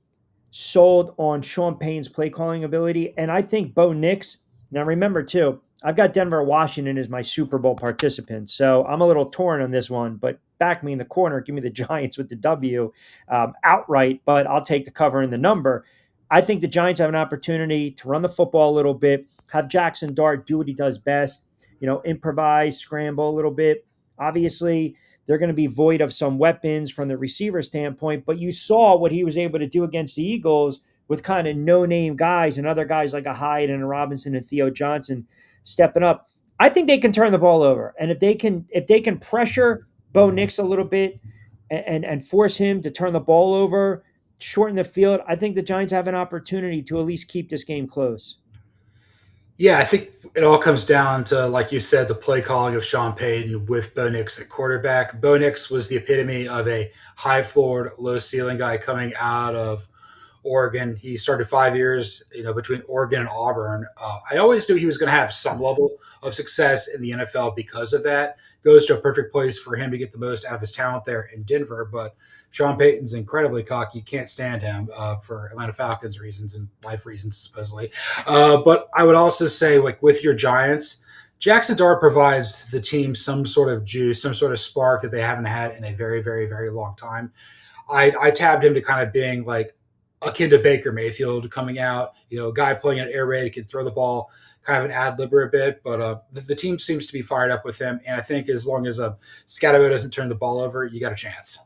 sold on Sean Payne's play calling ability. And I think Bo Nix, now remember too, I've got Denver Washington as my Super Bowl participant. So I'm a little torn on this one, but back me in the corner. Give me the Giants with the W outright, but I'll take the cover in the number. I think the Giants have an opportunity to run the football a little bit, have Jackson Dart do what he does best, improvise, scramble a little bit. Obviously, they're going to be void of some weapons from the receiver standpoint, but you saw what he was able to do against the Eagles with kind of no-name guys and other guys like a Hyde and a Robinson and Theo Johnson stepping up. I think they can turn the ball over, and if they can pressure Bo Nix a little bit and force him to turn the ball over, shorten the field, I think the Giants have an opportunity to at least keep this game close. Yeah, I think it all comes down to, like you said, the play calling of Sean Payton with Bo Nix at quarterback. Bo Nix was the epitome of a high floored, low ceiling guy coming out of Oregon. He started 5 years, between Oregon and Auburn. I always knew he was going to have some level of success in the NFL because of that. Goes to a perfect place for him to get the most out of his talent there in Denver. But Sean Payton's incredibly cocky. Can't stand him for Atlanta Falcons reasons and life reasons, supposedly. But I would also say, like with your Giants, Jackson Dart provides the team some sort of juice, some sort of spark that they haven't had in a very, very, very long time. I tabbed him to kind of being like akin to Baker Mayfield coming out, a guy playing an air raid, can throw the ball, kind of an ad libber a bit, but the team seems to be fired up with him. And I think as long as Scatterbo doesn't turn the ball over, you got a chance.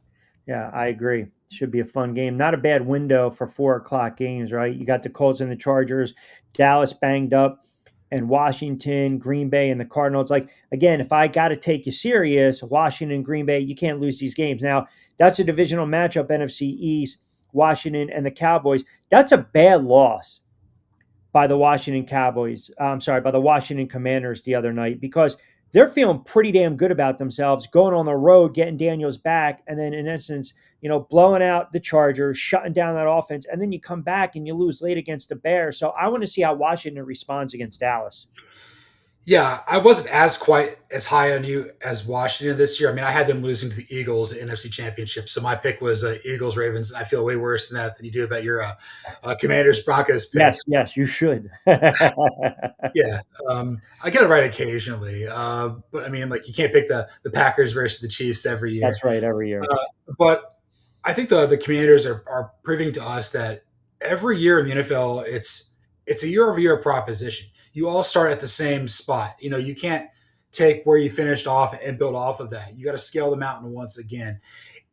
Yeah, I agree. Should be a fun game. Not a bad window for 4 o'clock games, right? You got the Colts and the Chargers, Dallas banged up, and Washington, Green Bay, and the Cardinals. Like, again, if I got to take you serious, Washington, Green Bay, you can't lose these games. Now, that's a divisional matchup, NFC East, Washington, and the Cowboys. That's a bad loss by the Washington Cowboys. I'm sorry, by the Washington Commanders the other night because they're feeling pretty damn good about themselves going on the road, getting Daniels back, and then in essence, blowing out the Chargers, shutting down that offense, and then you come back and you lose late against the Bears. So I want to see how Washington responds against Dallas. Yeah, I wasn't as quite as high on you as Washington this year. I mean, I had them losing to the Eagles, the NFC Championship, so my pick was Eagles Ravens. I feel way worse than that than you do about your Commanders Broncos pick. Yes, yes, you should. Yeah, I get it right occasionally, but I mean, like you can't pick the Packers versus the Chiefs every year. That's right, every year. But I think the Commanders are proving to us that every year in the NFL, it's a year over year proposition. You all start at the same spot. You can't take where you finished off and build off of that. You got to scale the mountain once again.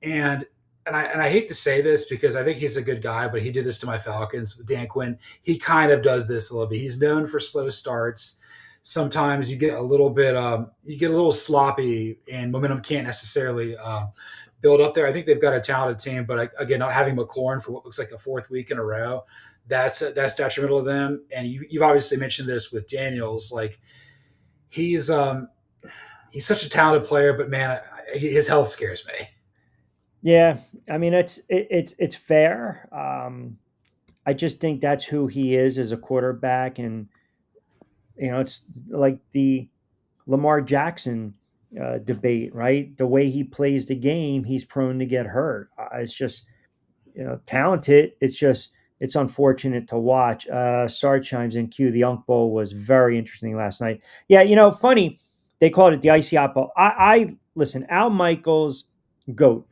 And and I hate to say this because I think he's a good guy, but he did this to my Falcons. Dan Quinn, he kind of does this a little bit. He's known for slow starts. Sometimes you get a little sloppy, and momentum can't necessarily build up there. I think they've got a talented team, but again, not having McLaurin for what looks like a fourth week in a row, that's detrimental to them. And you've obviously mentioned this with Daniels, like he's um, he's such a talented player, but man, his health scares me. Yeah, I mean it's fair. I just think that's who he is as a quarterback, and it's like the Lamar Jackson debate, right? The way he plays the game, he's prone to get hurt. It's just talented. It's unfortunate to watch. Sarge chimes in. Q. The Unk Bowl was very interesting last night. Yeah, funny. They called it the icy hot bowl. I listen. Al Michaels, goat,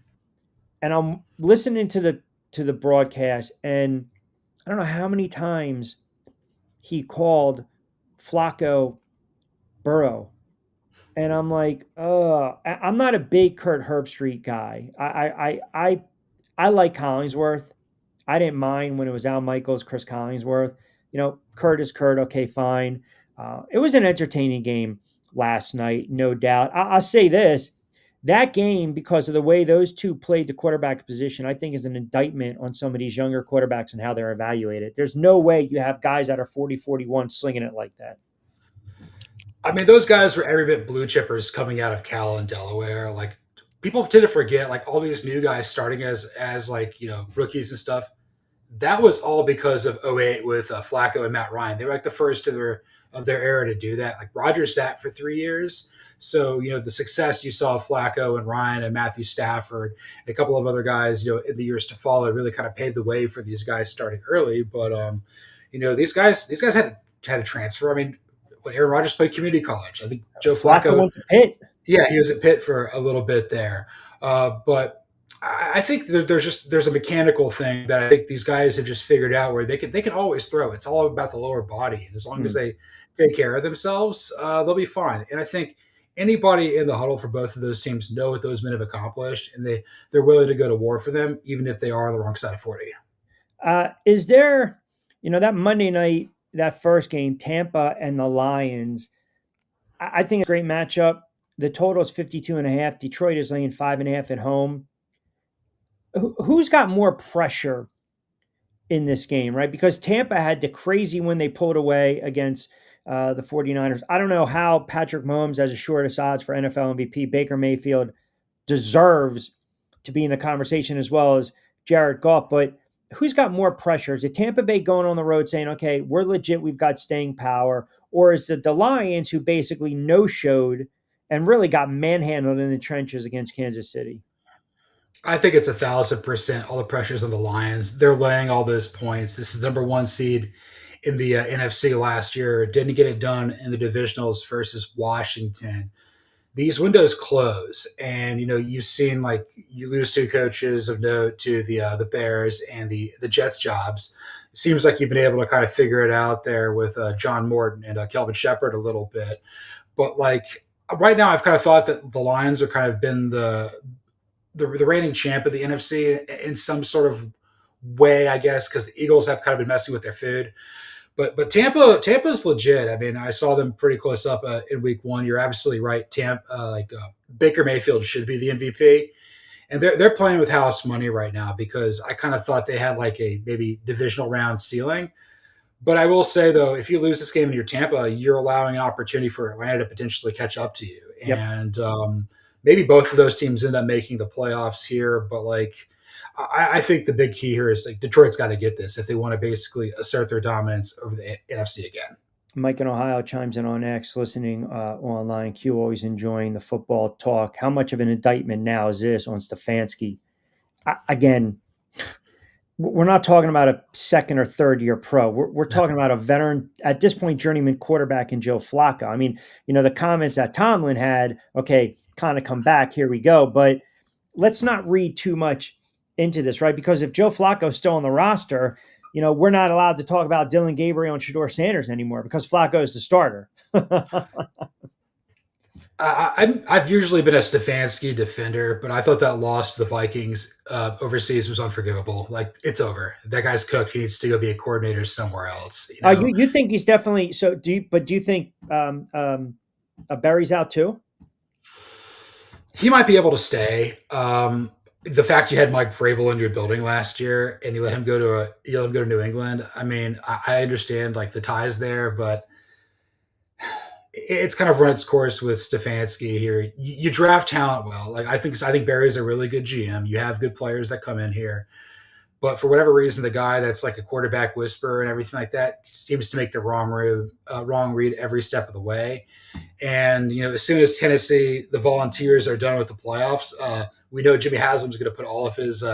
and I'm listening to the broadcast, and I don't know how many times he called Flacco Burrow. And I'm like, I'm not a big Kurt Herbstreit guy. I like Collingsworth. I didn't mind when it was Al Michaels, Chris Collingsworth. Kurt is Kurt. Okay, fine. It was an entertaining game last night, no doubt. I'll say this: that game, because of the way those two played the quarterback position, I think is an indictment on some of these younger quarterbacks and how they're evaluated. There's no way you have guys that are 40, 41 slinging it like that. I mean, those guys were every bit blue chippers coming out of Cal and Delaware. Like people tend to forget, like all these new guys starting as like rookies and stuff. That was all because of '08 with Flacco and Matt Ryan. They were like the first of their era to do that. Like Rodgers sat for 3 years. So, the success you saw of Flacco and Ryan and Matthew Stafford and a couple of other guys, in the years to follow really kind of paved the way for these guys starting early. But these guys had to transfer. I mean, when Aaron Rodgers played community college, I think Joe Flacco Flacco, went to Pitt. yeah, he was at Pitt for a little bit there. But I think there's a mechanical thing that I think these guys have just figured out where they can always throw. It's all about the lower body, and as long as Hmm. they take care of themselves, they'll be fine. And I think anybody in the huddle for both of those teams know what those men have accomplished, and they're willing to go to war for them, even if they are on the wrong side of 40. Is there, that Monday night, that first game, Tampa and the Lions? I think it's a great matchup. The total is 52.5. Detroit is laying 5.5 at home. Who's got more pressure in this game, right? Because Tampa had the crazy when they pulled away against the 49ers. I don't know how Patrick Mahomes has the shortest odds for NFL MVP. Baker Mayfield deserves to be in the conversation as well as Jared Goff. But who's got more pressure? Is it Tampa Bay going on the road saying, okay, we're legit, we've got staying power? Or is it the Lions who basically no-showed and really got manhandled in the trenches against Kansas City? I think it's 1,000%. All the pressures on the Lions. They're laying all those points. This is the number one seed in the NFC last year. Didn't get it done in the divisionals versus Washington. These windows close, and you've seen like you lose two coaches of note to the Bears and the Jets jobs. It seems like you've been able to kind of figure it out there with John Morton and Kelvin Shepard a little bit, but like right now, I've kind of thought that the Lions have kind of been the reigning champ of the NFC in some sort of way, I guess, because the Eagles have kind of been messing with their food. But Tampa's legit. I mean, I saw them pretty close up in week one. You're absolutely right. Baker Mayfield should be the MVP, and they're playing with house money right now because I kind of thought they had like a maybe divisional round ceiling. But I will say though, if you lose this game in your Tampa, you're allowing an opportunity for Atlanta to potentially catch up to you, Yep. and maybe both of those teams end up making the playoffs here. But like, I think the big key here is like Detroit's got to get this if they want to basically assert their dominance over the NFC again. Mike in Ohio chimes in on X, listening online. Q always enjoying the football talk. How much of an indictment now is this on Stefanski? Again, we're not talking about a second or third year pro. We're talking about a veteran, at this point, journeyman quarterback in Joe Flacco. I mean, the comments that Tomlin had, okay, kind of come back, here we go. But let's not read too much into this, right? Because if Joe Flacco's still on the roster, we're not allowed to talk about Dylan Gabriel and Shador Sanders anymore because Flacco is the starter. I've usually been a Stefanski defender, but I thought that loss to the Vikings overseas was unforgivable. Like it's over. That guy's cooked. He needs to go be a coordinator somewhere else. You You know, you think he's definitely so? Do you think Berry's out too? he might be able to stay. The fact you had Mike Vrabel in your building last year and you let him go to New England. I mean, I understand like the ties there, but it's kind of run its course with Stefanski here. You draft talent well. Like I think Barry's a really good GM. You have good players that come in here. But for whatever reason, the guy that's like a quarterback whisperer and everything like that seems to make the wrong read every step of the way. And as soon as Tennessee, the Volunteers, are done with the playoffs, we know Jimmy Haslam's going to put all of his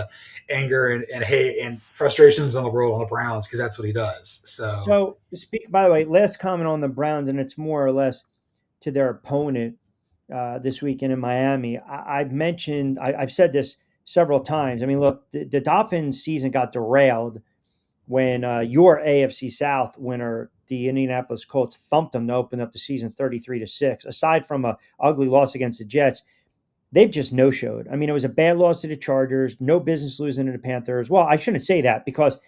anger and hate and frustrations on the world on the Browns because that's what he does. So So, by the way, last comment on the Browns, and it's more or less to their opponent this weekend in Miami. I've said this several times. I mean, look, the Dolphins' season got derailed when your AFC South winner, the Indianapolis Colts, thumped them to open up the season 33-6. Aside from a ugly loss against the Jets, they've just no showed. I mean, it was a bad loss to the Chargers, no business losing to the Panthers. Well, I shouldn't say that because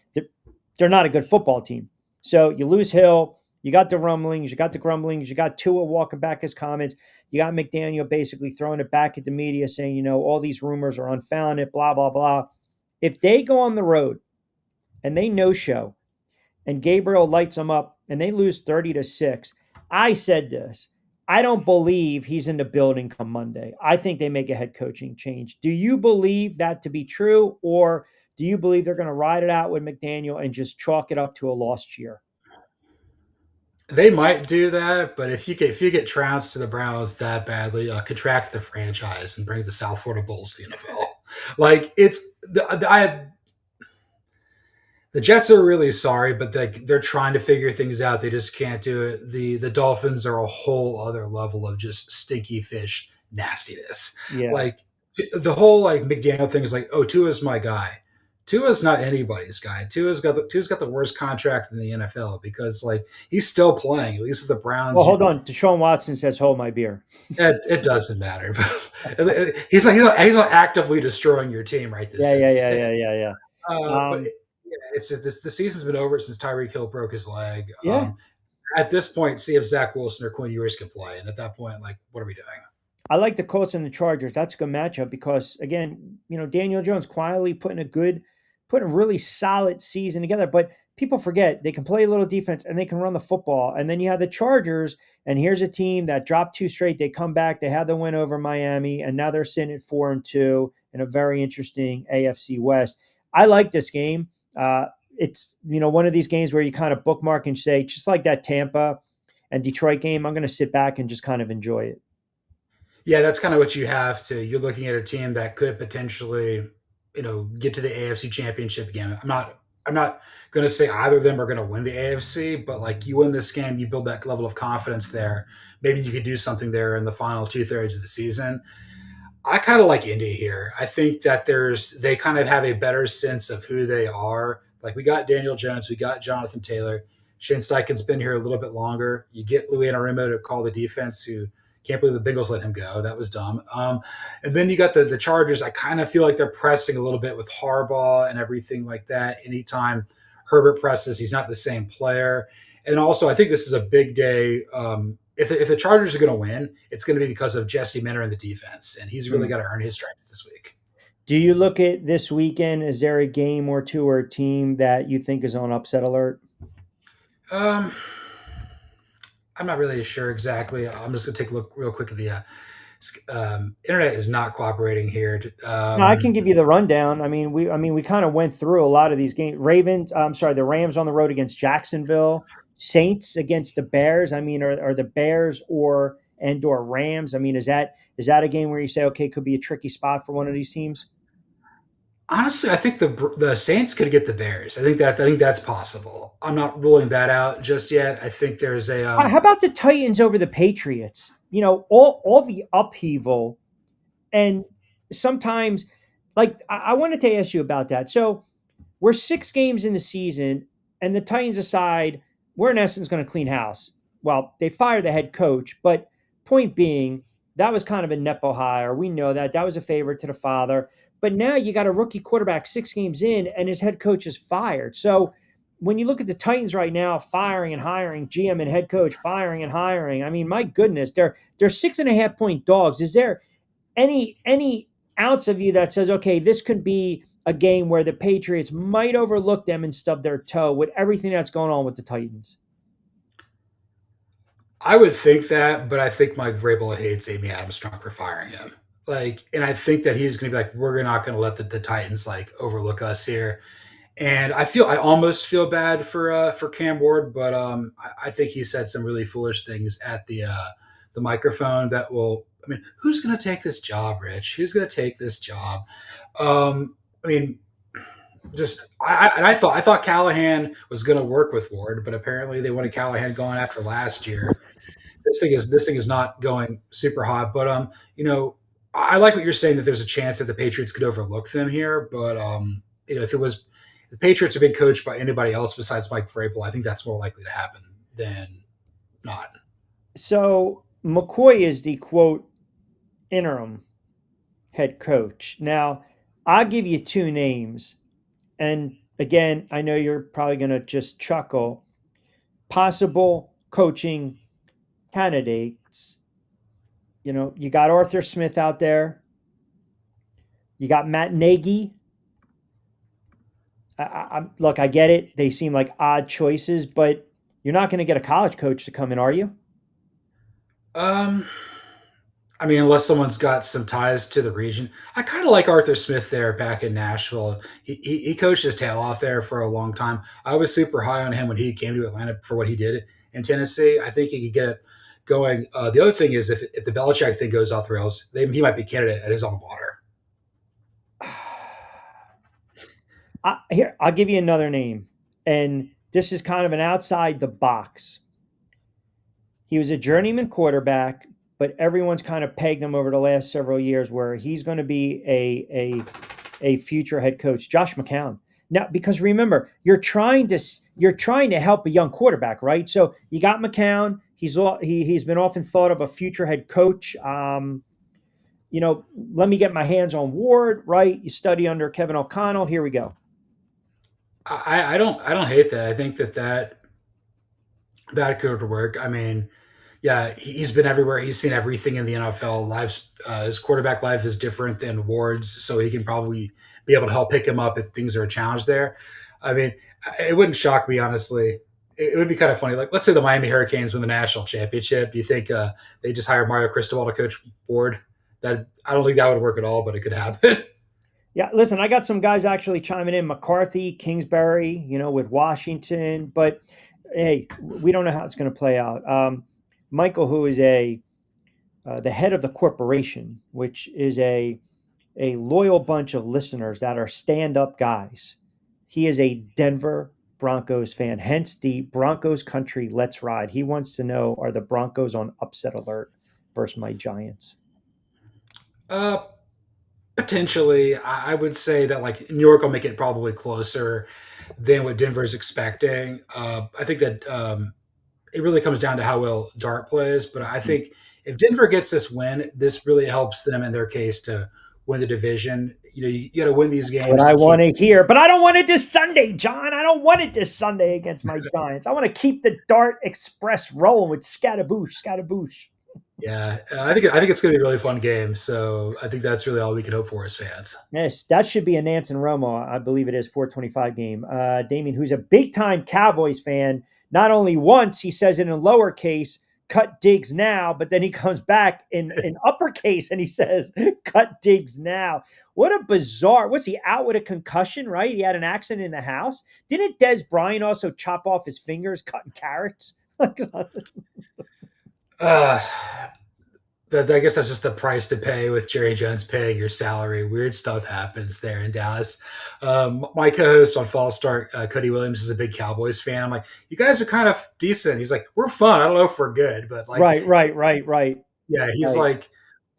they're not a good football team. So you lose Hill, you got the rumblings, you got the grumblings, you got Tua walking back his comments, you got McDaniel basically throwing it back at the media saying, all these rumors are unfounded, blah, blah, blah. If they go on the road and they no show and Gabriel lights them up and they lose 30-6, I said this. I don't believe he's in the building come Monday. I think they make a head coaching change. Do you believe that to be true, or do you believe they're going to ride it out with McDaniel and just chalk it up to a lost year? they might do that, but if you get trounced to the Browns that badly, contract the franchise and bring the South Florida Bulls to the NFL. Like the Jets are really sorry, but they're trying to figure things out. They just can't do it. The Dolphins are a whole other level of just stinky fish nastiness. Yeah. Like the whole like McDaniel thing is like, oh, Tua's my guy. Tua's not anybody's guy. Tua's got the worst contract in the NFL because like he's still playing. At least with the Well, Browns, hold on. Deshaun Watson says, "Hold my beer." it doesn't matter. He's not actively destroying your team right this Yeah, yeah, yeah, instant. yeah, yeah, yeah. But Um, yeah, it's just the season's been over since Tyreek Hill broke his leg. yeah, At this point, see if Zach Wilson or Quinn Ewers can play, and at that point, like, what are we doing? I like the Colts and the Chargers. That's a good matchup because again, Daniel Jones quietly putting a really solid season together. But people forget they can play a little defense and they can run the football. And then you have the Chargers, and here's a team that dropped two straight. They come back, they had the win over Miami, and now they're sitting at 4-2 in a very interesting AFC West. I like this game. It's one of these games where you kind of bookmark and say, just like that Tampa and Detroit game, I'm going to sit back and just kind of enjoy it. Yeah, that's kind of what you have to. You're looking at a team that could potentially, get to the AFC Championship again. I'm not going to say either of them are going to win the AFC, but like you win this game, you build that level of confidence there. Maybe you could do something there in the final two-thirds of the season. I kind of like Indy here. I think that they kind of have a better sense of who they are. Like we got Daniel Jones, we got Jonathan Taylor. Shane Steichen's been here a little bit longer. You get Louis Anarumo to call the defense, who can't believe the Bengals let him go. That was dumb. And then you got the Chargers. I kind of feel like they're pressing a little bit with Harbaugh and everything like that. Anytime Herbert presses, he's not the same player. And also, I think this is a big day. If the Chargers are going to win, it's going to be because of Jesse Minter and the defense, and he's really Hmm. got to earn his stripes this week. Do you look at this weekend? Is there a game or two or a team that you think is on upset alert? Um, I'm not really sure exactly. I'm just going to take a look real quick at the internet is not cooperating here. No, I can give you the rundown. I mean, we kind of went through a lot of these games. I'm sorry, the Rams on the road against Jacksonville, Saints against the Bears. I mean, are the Bears or Rams? I mean, is that a game where you say, okay, could be a tricky spot for one of these teams? Honestly, I think the Saints could get the Bears. I think that's possible. I'm not ruling that out just yet. I think there's a How about the Titans over the Patriots? All the upheaval and sometimes, like I wanted to ask you about that. So we're 6 games in the season, and the Titans decide we're in essence going to clean house. Well, they fire the head coach, but point being, that was kind of a nepo hire. We know that. That was a favor to the father. But now you got a rookie quarterback 6 games in, and his head coach is fired. So when you look at the Titans right now, firing and hiring, GM and head coach, firing and hiring. I mean, my goodness, they're 6.5 point dogs. Is there any ounce of you that says, okay, this could be a game where the Patriots might overlook them and stub their toe with everything that's going on with the Titans? I would think that, but I think Mike Vrabel hates Amy Adams Strunk for firing him. Like, and I think that he's going to be like, we're not going to let the Titans like overlook us here. And I almost feel bad for Cam Ward, but I think he said some really foolish things at the microphone that will. I mean, who's going to take this job, Rich? Who's going to take this job? I mean, just I thought Callahan was going to work with Ward, but apparently they wanted Callahan going after last year. This thing is not going super hot, but I like what you're saying that there's a chance that the Patriots could overlook them here, but if it was the Patriots are being coached by anybody else besides Mike Vrabel, I think that's more likely to happen than not. So McCoy is the quote interim head coach. Now, I'll give you two names. And again, I know you're probably going to just chuckle. Possible coaching candidates. You got Arthur Smith out there. You got Matt Nagy. Look, I get it. They seem like odd choices, but you're not going to get a college coach to come in, are you? Um, I mean, unless someone's got some ties to the region, I kind of like Arthur Smith there back in Nashville. He coached his tail off there for a long time. I was super high on him when he came to Atlanta for what he did in Tennessee. I think he could get it going. The other thing is if the Belichick thing goes off the rails, he might be candidate at his own water. Here, I'll give you another name. And this is kind of an outside the box. He was a journeyman quarterback, but everyone's kind of pegged him over the last several years where he's going to be a future head coach, Josh McCown. Now, because remember, you're trying to help a young quarterback, right? So you got McCown. He's been often thought of a future head coach. Let me get my hands on Ward, right? You study under Kevin O'Connell. Here we go. I don't hate that. I think that could work. I mean, yeah, he's been everywhere. He's seen everything in the NFL. His quarterback life is different than Ward's, so he can probably be able to help pick him up if things are a challenge there. I mean, it wouldn't shock me honestly. It would be kind of funny. Like, let's say the Miami Hurricanes win the national championship. Do you think they just hire Mario Cristobal to coach Ward? That I don't think that would work at all, but it could happen. Yeah, listen, I got some guys actually chiming in. McCarthy, Kingsbury, with Washington, but hey, we don't know how it's going to play out. Michael, who is the head of the corporation, which is a loyal bunch of listeners that are stand up guys. He is a Denver Broncos fan, hence the Broncos country. Let's ride. He wants to know: are the Broncos on upset alert versus my Giants? uh, Potentially, I would say that like New York will make it probably closer than what Denver's expecting. I think that it really comes down to how well Dart plays. But I think if Denver gets this win, this really helps them in their case to win the division. You got to win these What games I to want keep. to hear, but I don't want it this Sunday, John. I don't want it this Sunday against my Giants. I want to keep the Dart Express rolling with Scattaboosh, Scattaboosh. Yeah, I think it's going to be a really fun game. So I think that's really all we can hope for as fans. Yes, that should be a Nance and Romo. I believe it is 425 game. Damien, who's a big time Cowboys fan, not only once he says it in lowercase, cut Diggs now, but then he comes back in uppercase and he says, cut Diggs now. What a bizarre. Was he out with a concussion, right? He had an accident in the house. Didn't Des Bryant also chop off his fingers cutting carrots? Uh, I guess that's just the price to pay with Jerry Jones paying your salary. Weird stuff happens there in Dallas. My co-host on Fall Start, Cody Williams, is a big Cowboys fan. I'm like, you guys are kind of decent. He's like, we're fun. I don't know if we're good, but like, Right. yeah, he's Right. like,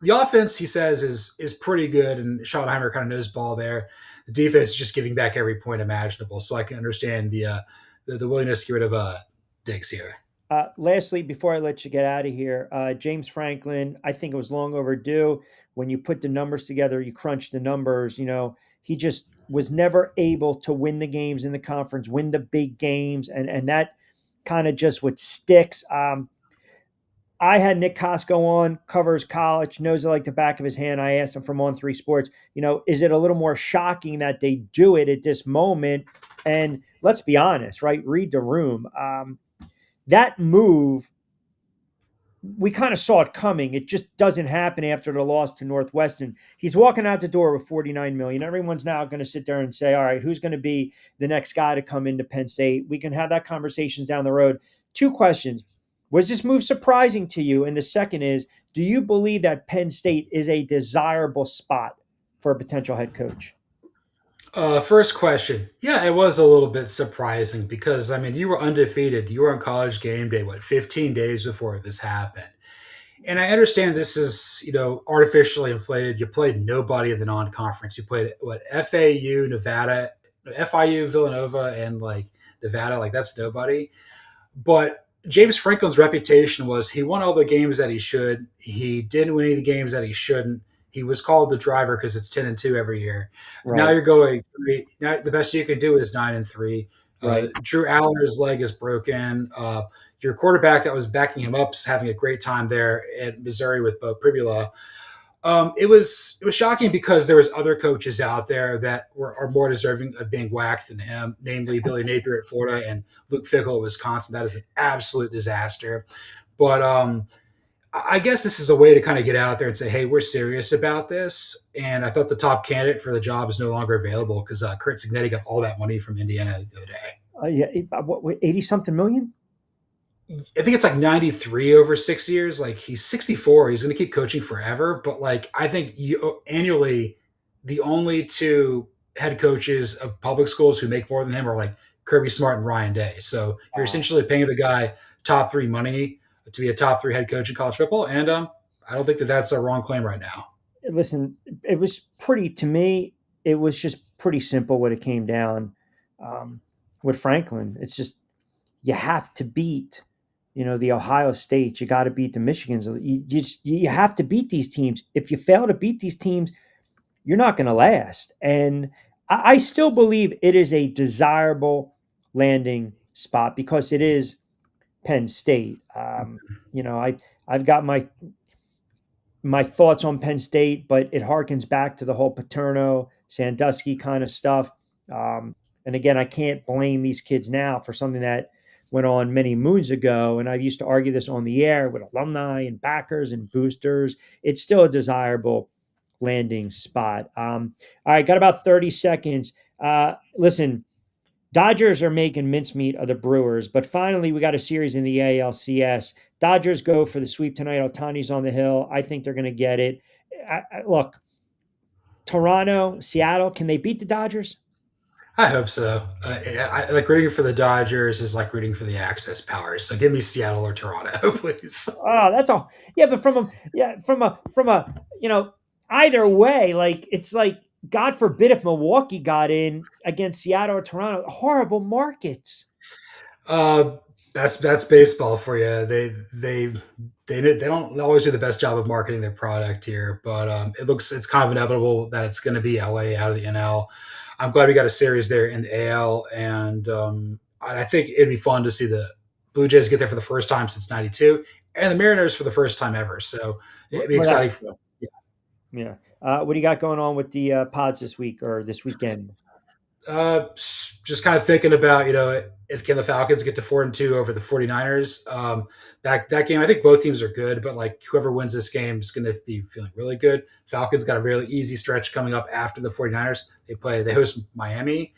the offense he says is pretty good, and Schottenheimer kind of knows ball there. The defense is just giving back every point imaginable. So I can understand the willingness to get rid of Diggs here. Lastly, before I let you get out of here, James Franklin, I think it was long overdue. When you put the numbers together, you crunch the numbers. He just was never able to win the games in the conference, win the big games, and that kind of just what sticks. I had Nick Costco on, covers college, knows it like the back of his hand. I asked him from On Three Sports, is it a little more shocking that they do it at this moment? And let's be honest, right? Read the room. That move, we kind of saw it coming. It just doesn't happen after the loss to Northwestern. He's walking out the door with 49 million. Everyone's now going to sit there and say, all right, who's going to be the next guy to come into Penn State? We can have that conversations down the road. Two questions. Was this move surprising to you? And the second is, do you believe that Penn State is a desirable spot for a potential head coach? First question. Yeah, it was a little bit surprising because, I mean, you were undefeated. You were on college game day, 15 days before this happened. And I understand this is, artificially inflated. You played nobody in the non-conference. You played FAU, Nevada, FIU, Villanova, and like Nevada. Like that's nobody. But James Franklin's reputation was he won all the games that he should. He didn't win any of the games that he shouldn't. He was called the driver because it's 10-2 every year. Now Right, you're going three. Now the best you can do is 9-3. right. Drew Aller's leg is broken. Your quarterback that was backing him up is having a great time there at Missouri with Bo Pribula. It was shocking because there was other coaches out there that are more deserving of being whacked than him, namely Billy Napier at Florida and Luke Fickell at Wisconsin. That is an absolute disaster. But I guess this is a way to kind of get out there and say, hey, we're serious about this. And I thought the top candidate for the job is no longer available because Kurt Signetti got all that money from Indiana the other day. Yeah, 80 something million? I think it's like 93 over 6 years. Like he's 64. He's going to keep coaching forever. But like, I think annually, the only two head coaches of public schools who make more than him are like Kirby Smart and Ryan Day. So you're Wow. essentially paying the guy top three money to be a top three head coach in college football. And I don't think that that's a wrong claim right now. Listen, it was pretty to me. It was just pretty simple when it came down um, with Franklin. It's just you have to beat, the Ohio State. You got to beat the Michigans. You have to beat these teams. If you fail to beat these teams, you're not going to last. And I still believe it is a desirable landing spot because it is Penn State. I've got my thoughts on Penn State, but it harkens back to the whole Paterno, Sandusky kind of stuff. And again, I can't blame these kids now for something that went on many moons ago. And I used to argue this on the air with alumni and backers and boosters. It's still a desirable landing spot. All right, got about 30 seconds. Listen, Dodgers are making mincemeat of the Brewers, but finally we got a series in the ALCS. Dodgers go for the sweep tonight. Otani's on the hill. I think they're going to get it. Look, Toronto, Seattle, can they beat the Dodgers? I hope so. I like rooting for the Dodgers is like rooting for the Access Powers. So give me Seattle or Toronto, please. Oh, that's all. Yeah, but from a either way, like it's like God forbid if Milwaukee got in against Seattle or Toronto, horrible markets. Uh, that's baseball for you. They don't always do the best job of marketing their product here, but it's kind of inevitable that it's going to be LA out of the NL. I'm glad we got a series there in the AL, and I think it'd be fun to see the Blue Jays get there for the first time since '92, and the Mariners for the first time ever. So it'd be Well, exciting. For yeah. What do you got going on with the pods this week or this weekend? just kind of thinking about, if can the Falcons get to 4-2 over the 49ers. That game, I think both teams are good, but like whoever wins this game is going to be feeling really good. Falcons got a really easy stretch coming up after the 49ers. They host Miami.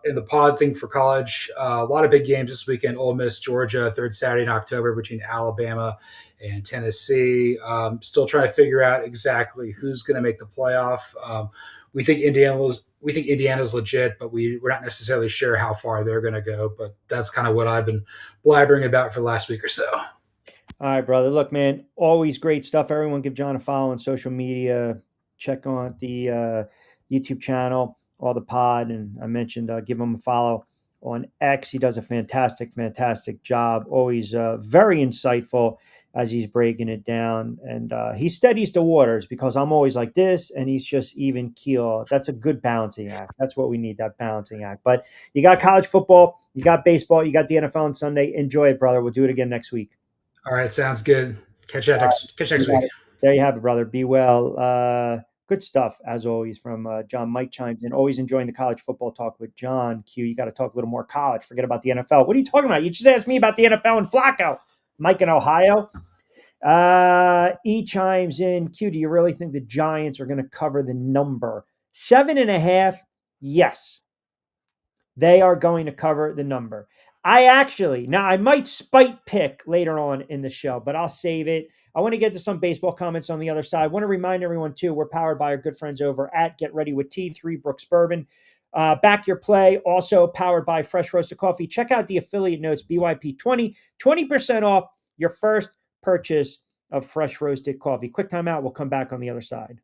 In the pod thing for college, a lot of big games this weekend. Ole Miss, Georgia, third Saturday in October between Alabama and Tennessee. Still trying to figure out exactly who's going to make the playoff. We think Indiana's legit, but we're not necessarily sure how far they're going to go. But that's kind of what I've been blabbering about for the last week or so. All right, brother. Look, man, always great stuff. Everyone give John a follow on social media. Check on the YouTube channel, all the pod, and I mentioned give him a follow on X. He does a fantastic, fantastic job. Always very insightful as he's breaking it down. And he steadies the waters because I'm always like this, and he's just even keel. That's a good balancing act. That's what we need, that balancing act. But you got college football, you got baseball, you got the NFL on Sunday. Enjoy it, brother. We'll do it again next week. All right, sounds good. Catch you next You got week. it. There you have it, brother. Be well. Good stuff as always from John. Mike chimes in. Always enjoying the college football talk with John. Q, you got to talk a little more college. Forget about the NFL. What are you talking about? You just asked me about the NFL and Flacco. Mike in Ohio. E chimes in. Q, do you really think the Giants are going to cover the number 7.5? Yes, they are going to cover the number. I might spite pick later on in the show, but I'll save it. I want to get to some baseball comments on the other side. I want to remind everyone, too, we're powered by our good friends over at Get Ready with Tea, 3 Brooks Bourbon. Back Your Play, also powered by Fresh Roasted Coffee. Check out the affiliate notes, BYP20, 20% off your first purchase of Fresh Roasted Coffee. Quick time out. We'll come back on the other side.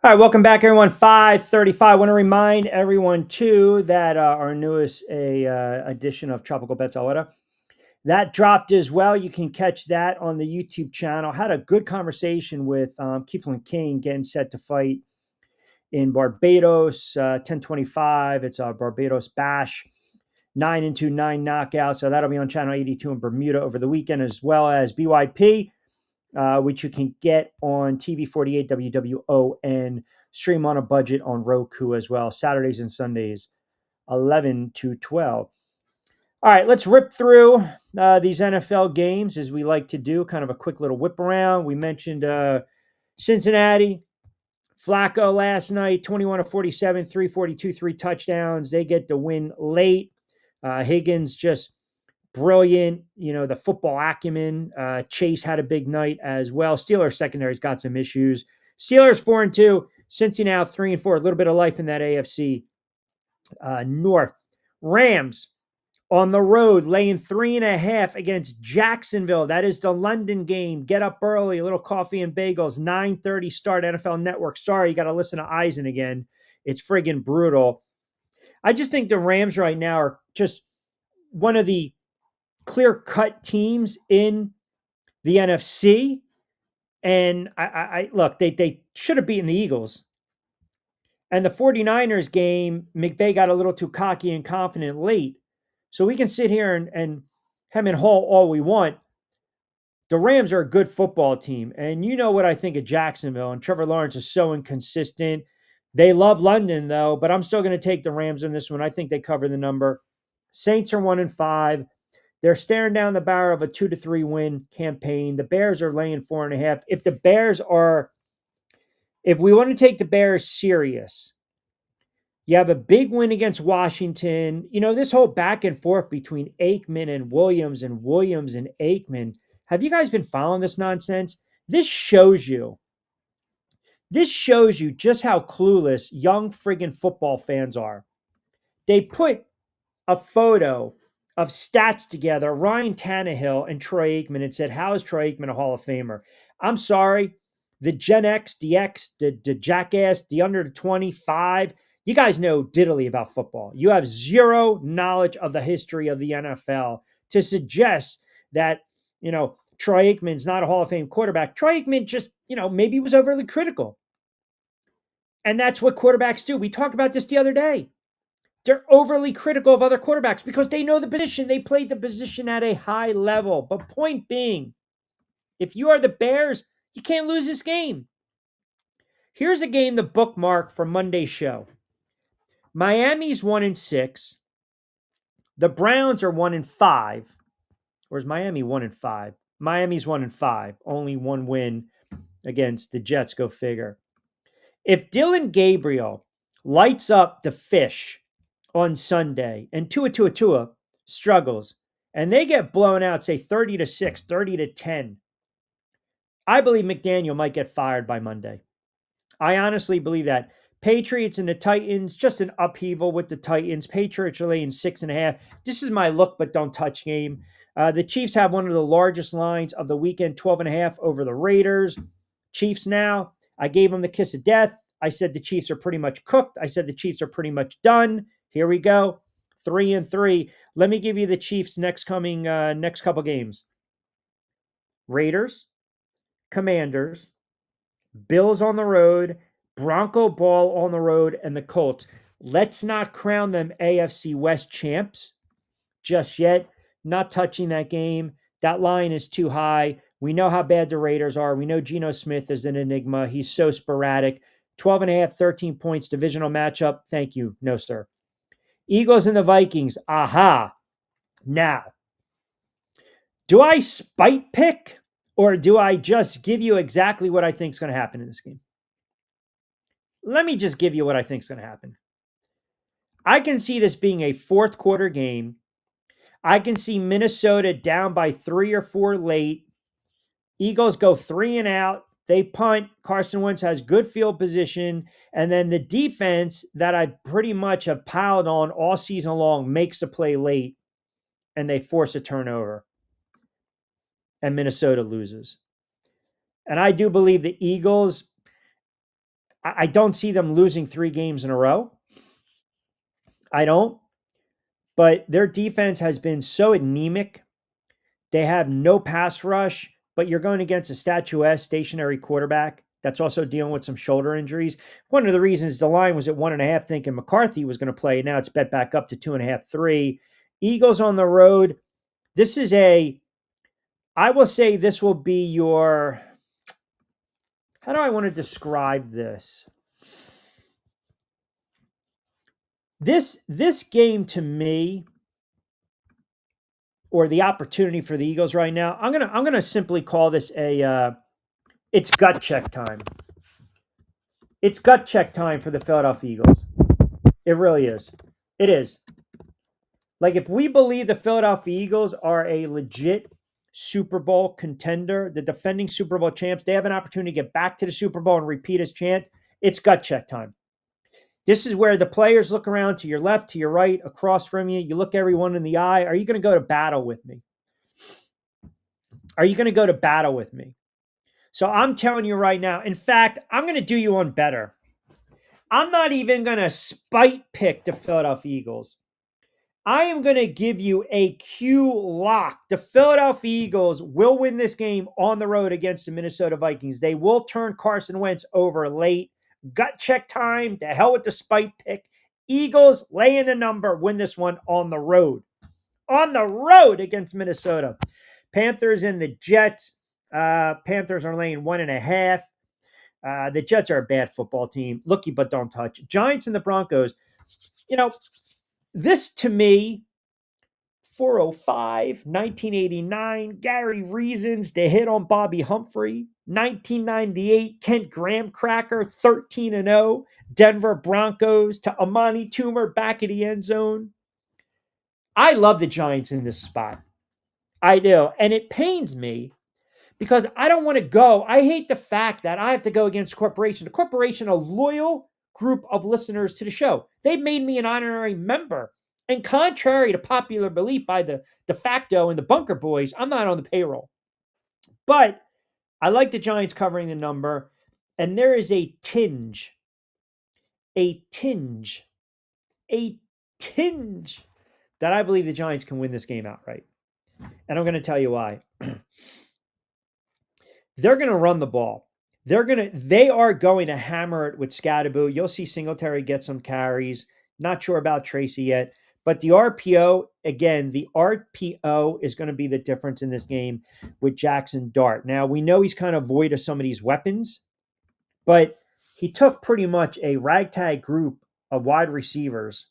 All right, welcome back, everyone. 5:35. I want to remind everyone too that our newest edition of Tropical Bets Aletta that dropped as well. You can catch that on the YouTube channel. Had a good conversation with Keithland King, getting set to fight in Barbados, 10:25. It's a Barbados Bash, 9-2, 9 knockouts. So that'll be on channel 82 in Bermuda over the weekend, as well as BYP. Which you can get on TV48 WWON, stream on a budget on Roku as well, Saturdays and Sundays, 11 to 12. All right, let's rip through these NFL games as we like to do, kind of a quick little whip around. We mentioned Cincinnati, Flacco last night, 21-47, 342, 3 touchdowns. They get the win late. Higgins just brilliant, the football acumen. Chase had a big night as well. Steelers secondary's got some issues. Steelers 4-2, Cincy now 3-4. A little bit of life in that AFC North. Rams on the road laying 3.5 against Jacksonville. That is the London game. Get up early, a little coffee and bagels. 9:30 start. NFL Network. Sorry, you got to listen to Eisen again. It's friggin' brutal. I just think the Rams right now are just one of the clear-cut teams in the NFC. And I look, they should have beaten the Eagles. And the 49ers game, McVay got a little too cocky and confident late. So we can sit here and hem and haw all we want. The Rams are a good football team. And you know what I think of Jacksonville. And Trevor Lawrence is so inconsistent. They love London, though, but I'm still going to take the Rams in this one. I think they cover the number. Saints are 1-5. They're staring down the barrel of a 2-3 win campaign. The Bears are laying 4.5. If we want to take the Bears serious, You have a big win against Washington. This whole back and forth between Aikman and Williams and Aikman. Have you guys been following this nonsense? This shows you. This shows you just how clueless young friggin' football fans are. They put a photo of stats together, Ryan Tannehill and Troy Aikman, and said, "How is Troy Aikman a Hall of Famer?" I'm sorry. The Gen X, the jackass, the under the 25, you guys know diddly about football. You have zero knowledge of the history of the NFL to suggest that, Troy Aikman's not a Hall of Fame quarterback. Troy Aikman just, maybe was overly critical. And that's what quarterbacks do. We talked about this the other day. They're overly critical of other quarterbacks because they know the position. They played the position at a high level. But point being, if you are the Bears, you can't lose this game. Here's a game to bookmark for Monday's show. Miami's 1-6. The Browns are 1-5. Or is Miami 1-5? Miami's 1-5. Only one win against the Jets. Go figure. If Dylan Gabriel lights up the fish on Sunday and Tua struggles and they get blown out, say 30-6, 30-10, I believe McDaniel might get fired by Monday. I honestly believe that. Patriots and the Titans, just an upheaval with the Titans. Patriots are laying 6.5. This is my look but don't touch game. The Chiefs have one of the largest lines of the weekend, 12.5 over the Raiders. Chiefs now. I gave them the kiss of death. I said the Chiefs are pretty much cooked. I said the Chiefs are pretty much done. Here we go. 3-3. Let me give you the Chiefs next couple games. Raiders, Commanders, Bills on the road, Bronco Ball on the road, and the Colts. Let's not crown them AFC West champs just yet. Not touching that game. That line is too high. We know how bad the Raiders are. We know Geno Smith is an enigma. He's so sporadic. 12.5, 13 points, divisional matchup. Thank you. No, sir. Eagles and the Vikings. Aha. Now, do I spite pick or do I just give you exactly what I think is going to happen in this game? Let me just give you what I think is going to happen. I can see this being a fourth quarter game. I can see Minnesota down by 3 or 4 late. Eagles go 3 and out. They punt. Carson Wentz has good field position. And then the defense that I pretty much have piled on all season long makes a play late. And they force a turnover. And Minnesota loses. And I do believe the Eagles, I don't see them losing 3 games in a row. I don't. But their defense has been so anemic. They have no pass rush, but you're going against a statuesque stationary quarterback that's also dealing with some shoulder injuries. One of the reasons the line was at 1.5, thinking McCarthy was going to play. Now it's bet back up to 2.5, 3. Eagles on the road. This is I will say this will be your, how do I want to describe this? This game to me, or the opportunity for the Eagles right now, I'm gonna simply call this it's gut check time. It's gut check time for the Philadelphia Eagles. It really is. It is. Like, if we believe the Philadelphia Eagles are a legit Super Bowl contender, the defending Super Bowl champs, they have an opportunity to get back to the Super Bowl and repeat as champ. It's gut check time. This is where the players look around to your left, to your right, across from you. You look everyone in the eye. Are you going to go to battle with me? Are you going to go to battle with me? So I'm telling you right now, in fact, I'm going to do you one better. I'm not even going to spite pick the Philadelphia Eagles. I am going to give you a Q lock. The Philadelphia Eagles will win this game on the road against the Minnesota Vikings. They will turn Carson Wentz over late. Gut check time. The hell with the spite pick. Eagles lay in the number, win this one on the road. On the road against Minnesota. Panthers and the Jets. Panthers are laying 1.5. The Jets are a bad football team. Looky but don't touch. Giants and the Broncos. This to me, 405, 1989, Gary Reasons to hit on Bobby Humphrey, 1998 Kent Graham cracker, 13-0. Denver Broncos to Amani Toomer back of the end zone. I love the Giants in this spot. I do. And it pains me because I don't want to go. I hate the fact that I have to go against corporation. The corporation, a loyal group of listeners to the show. They've made me an honorary member. And contrary to popular belief by the de facto and the bunker boys, I'm not on the payroll. But I like the Giants covering the number. And there is a tinge, a tinge, a tinge that I believe the Giants can win this game outright. And I'm going to tell you why. They're going to run the ball. They are going to hammer it with Scadaboo. You'll see Singletary get some carries. Not sure about Tracy yet. But the RPO, again, the RPO is going to be the difference in this game with Jackson Dart. Now, we know he's kind of void of some of these weapons, but he took pretty much a ragtag group of wide receivers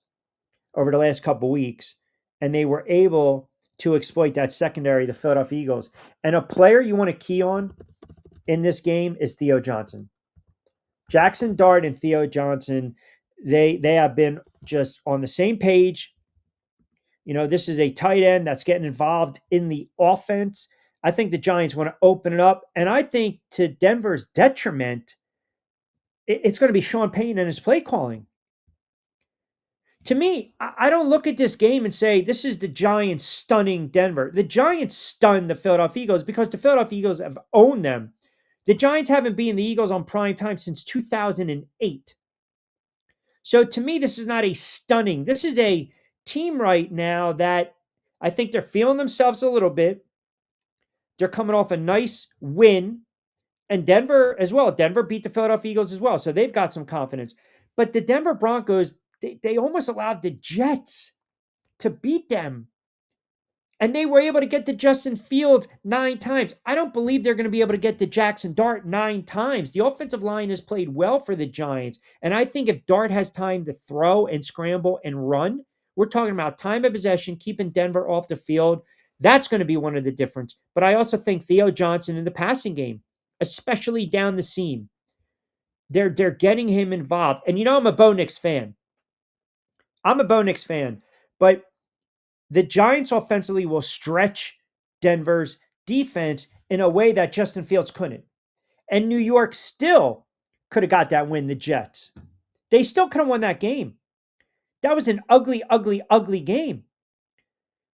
over the last couple weeks, and they were able to exploit that secondary, the Philadelphia Eagles. And a player you want to key on in this game is Theo Johnson. Jackson Dart and Theo Johnson, they have been just on the same page. You know, this is a tight end that's getting involved in the offense. I think the Giants want to open it up. And I think to Denver's detriment, it's going to be Sean Payton and his play calling. To me, I don't look at this game and say, this is the Giants stunning Denver. The Giants stunned the Philadelphia Eagles because the Philadelphia Eagles have owned them. The Giants haven't beaten the Eagles on prime time since 2008. So to me, this is not a stunning. This is a team right now that I think they're feeling themselves a little bit. They're coming off a nice win. And Denver as well. Denver beat the Philadelphia Eagles as well. So they've got some confidence. But the Denver Broncos, they almost allowed the Jets to beat them. And they were able to get to Justin Fields 9 times. I don't believe they're going to be able to get to Jackson Dart 9 times. The offensive line has played well for the Giants. And I think if Dart has time to throw and scramble and run, we're talking about time of possession, keeping Denver off the field. That's going to be one of the difference. But I also think Theo Johnson in the passing game, especially down the seam, they're getting him involved. And you know I'm a Bo Nix fan. But the Giants offensively will stretch Denver's defense in a way that Justin Fields couldn't. And New York still could have got that win, the Jets. They still could have won that game. That was an ugly, ugly, ugly game.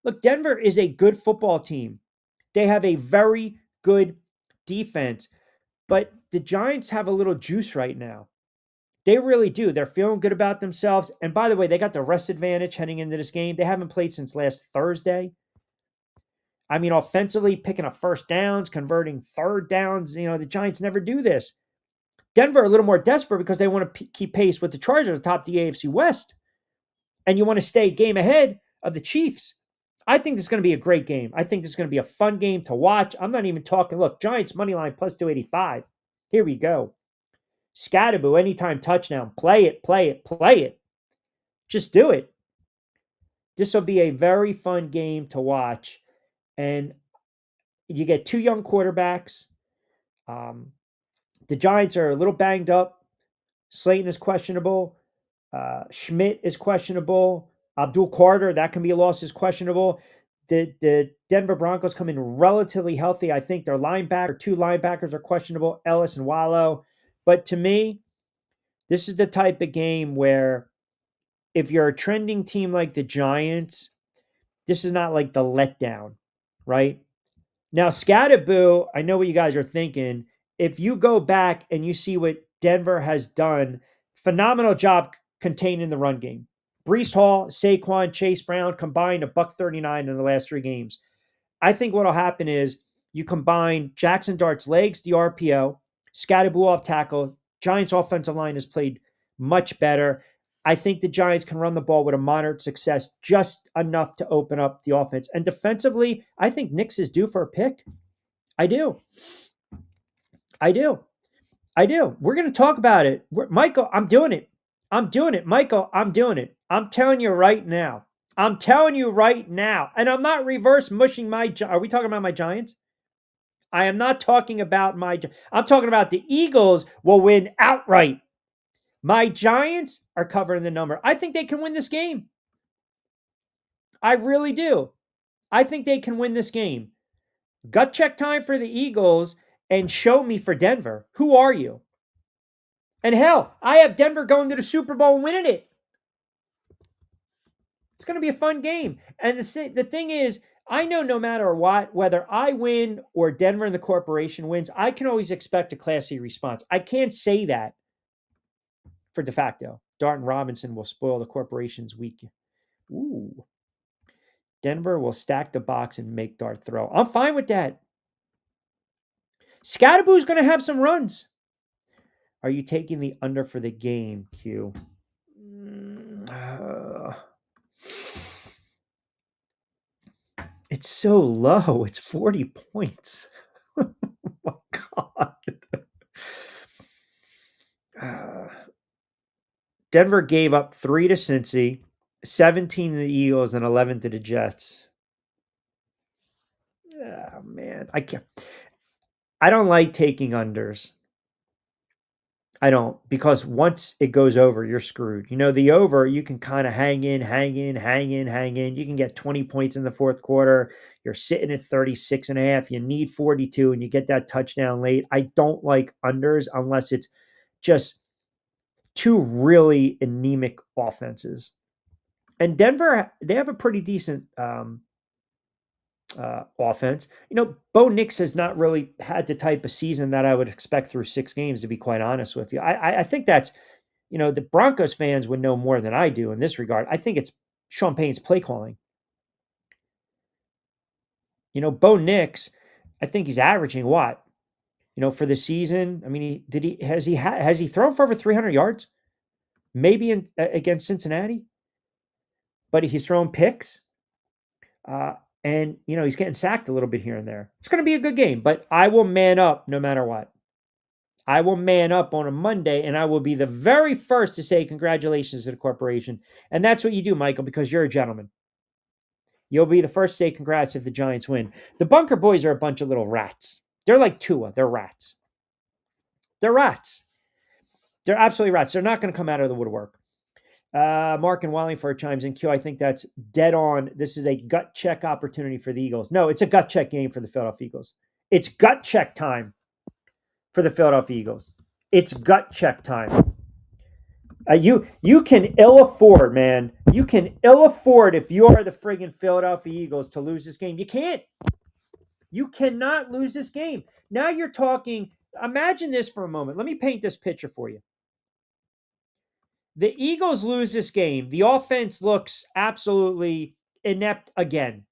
Look, Denver is a good football team. They have a very good defense. But the Giants have a little juice right now. They really do. They're feeling good about themselves. And by the way, they got the rest advantage heading into this game. They haven't played since last Thursday. I mean, offensively, picking up first downs, converting third downs. You know, the Giants never do this. Denver a little more desperate because they want to keep pace with the Chargers atop the AFC West. And you want to stay game ahead of the Chiefs. I think this is going to be a great game. I think this is going to be a fun game to watch. I'm not even talking, look, Giants money line plus 285. Here we go. Scadaboo, anytime touchdown. Play it, play it, play it. Just do it. This will be a very fun game to watch. And you get 2 young quarterbacks. The Giants are a little banged up. Slayton is questionable. Schmidt is questionable. Abdul Carter, that can be a loss, is questionable. The Denver Broncos come in relatively healthy. I think their 2 linebackers are questionable, Ellis and Wallow. But to me, this is the type of game where if you're a trending team like the Giants, this is not like the letdown, right? Now, Scadaboo, I know what you guys are thinking. If you go back and you see what Denver has done, phenomenal job containing the run game. Breece Hall, Saquon, Chase Brown combined a $139 in the last 3 games. I think what will happen is you combine Jackson Dart's legs, the RPO, Scadaboo off tackle. Giants offensive line has played much better. I think the Giants can run the ball with a moderate success, just enough to open up the offense. And defensively, I think Nix is due for a pick. I do. We're going to talk about it. Michael, I'm doing it. Michael, I'm doing it. I'm telling you right now. And I'm not reverse mushing are we talking about my Giants? I am not talking about I'm talking about the Eagles will win outright. My Giants are covering the number. I think they can win this game. I really do. I think they can win this game. Gut check time for the Eagles and show me for Denver. Who are you? And hell, I have Denver going to the Super Bowl and winning it. It's going to be a fun game. And the thing is, I know no matter what, whether I win or Denver and the corporation wins, I can always expect a classy response. I can't say that for de facto. Dart and Robinson will spoil the corporation's week. Ooh. Denver will stack the box and make Dart throw. I'm fine with that. Scatterboo's going to have some runs. Are you taking the under for the game, Q? It's so low. It's 40 points. Oh my God. Denver gave up 3 to Cincy, 17 to the Eagles, and 11 to the Jets. Oh, man. I don't like taking unders. I don't, because once it goes over, you're screwed. The over, you can kind of hang in. You can get 20 points in the fourth quarter. You're sitting at 36 and a half. You need 42 and you get that touchdown late. I don't like unders unless it's just two really anemic offenses. And Denver, they have a pretty decent offense. Bo Nix has not really had the type of season that I would expect through 6 games, to be quite honest with you. I think that's, the Broncos fans would know more than I do in this regard. I think it's Sean Payne's play calling. Bo Nix, I think he's averaging what? For the season, I mean, has he thrown for over 300 yards? Maybe against Cincinnati, but he's thrown picks. And, he's getting sacked a little bit here and there. It's going to be a good game, but I will man up no matter what. I will man up on a Monday, and I will be the very first to say congratulations to the corporation. And that's what you do, Michael, because you're a gentleman. You'll be the first to say congrats if the Giants win. The Bunker Boys are a bunch of little rats. They're like Tua. They're rats. They're rats. They're absolutely rats. They're not going to come out of the woodwork. Mark and Wallingford chimes in. Q, I think that's dead on. This is a gut check opportunity for the Eagles. No, it's a gut check game for the Philadelphia Eagles. It's gut check time for the Philadelphia Eagles. It's gut check time. You can ill afford, man. You can ill afford, if you are the friggin' Philadelphia Eagles, to lose this game. You can't. You cannot lose this game. Now you're talking. Imagine this for a moment. Let me paint this picture for you. The Eagles lose this game. The offense looks absolutely inept again.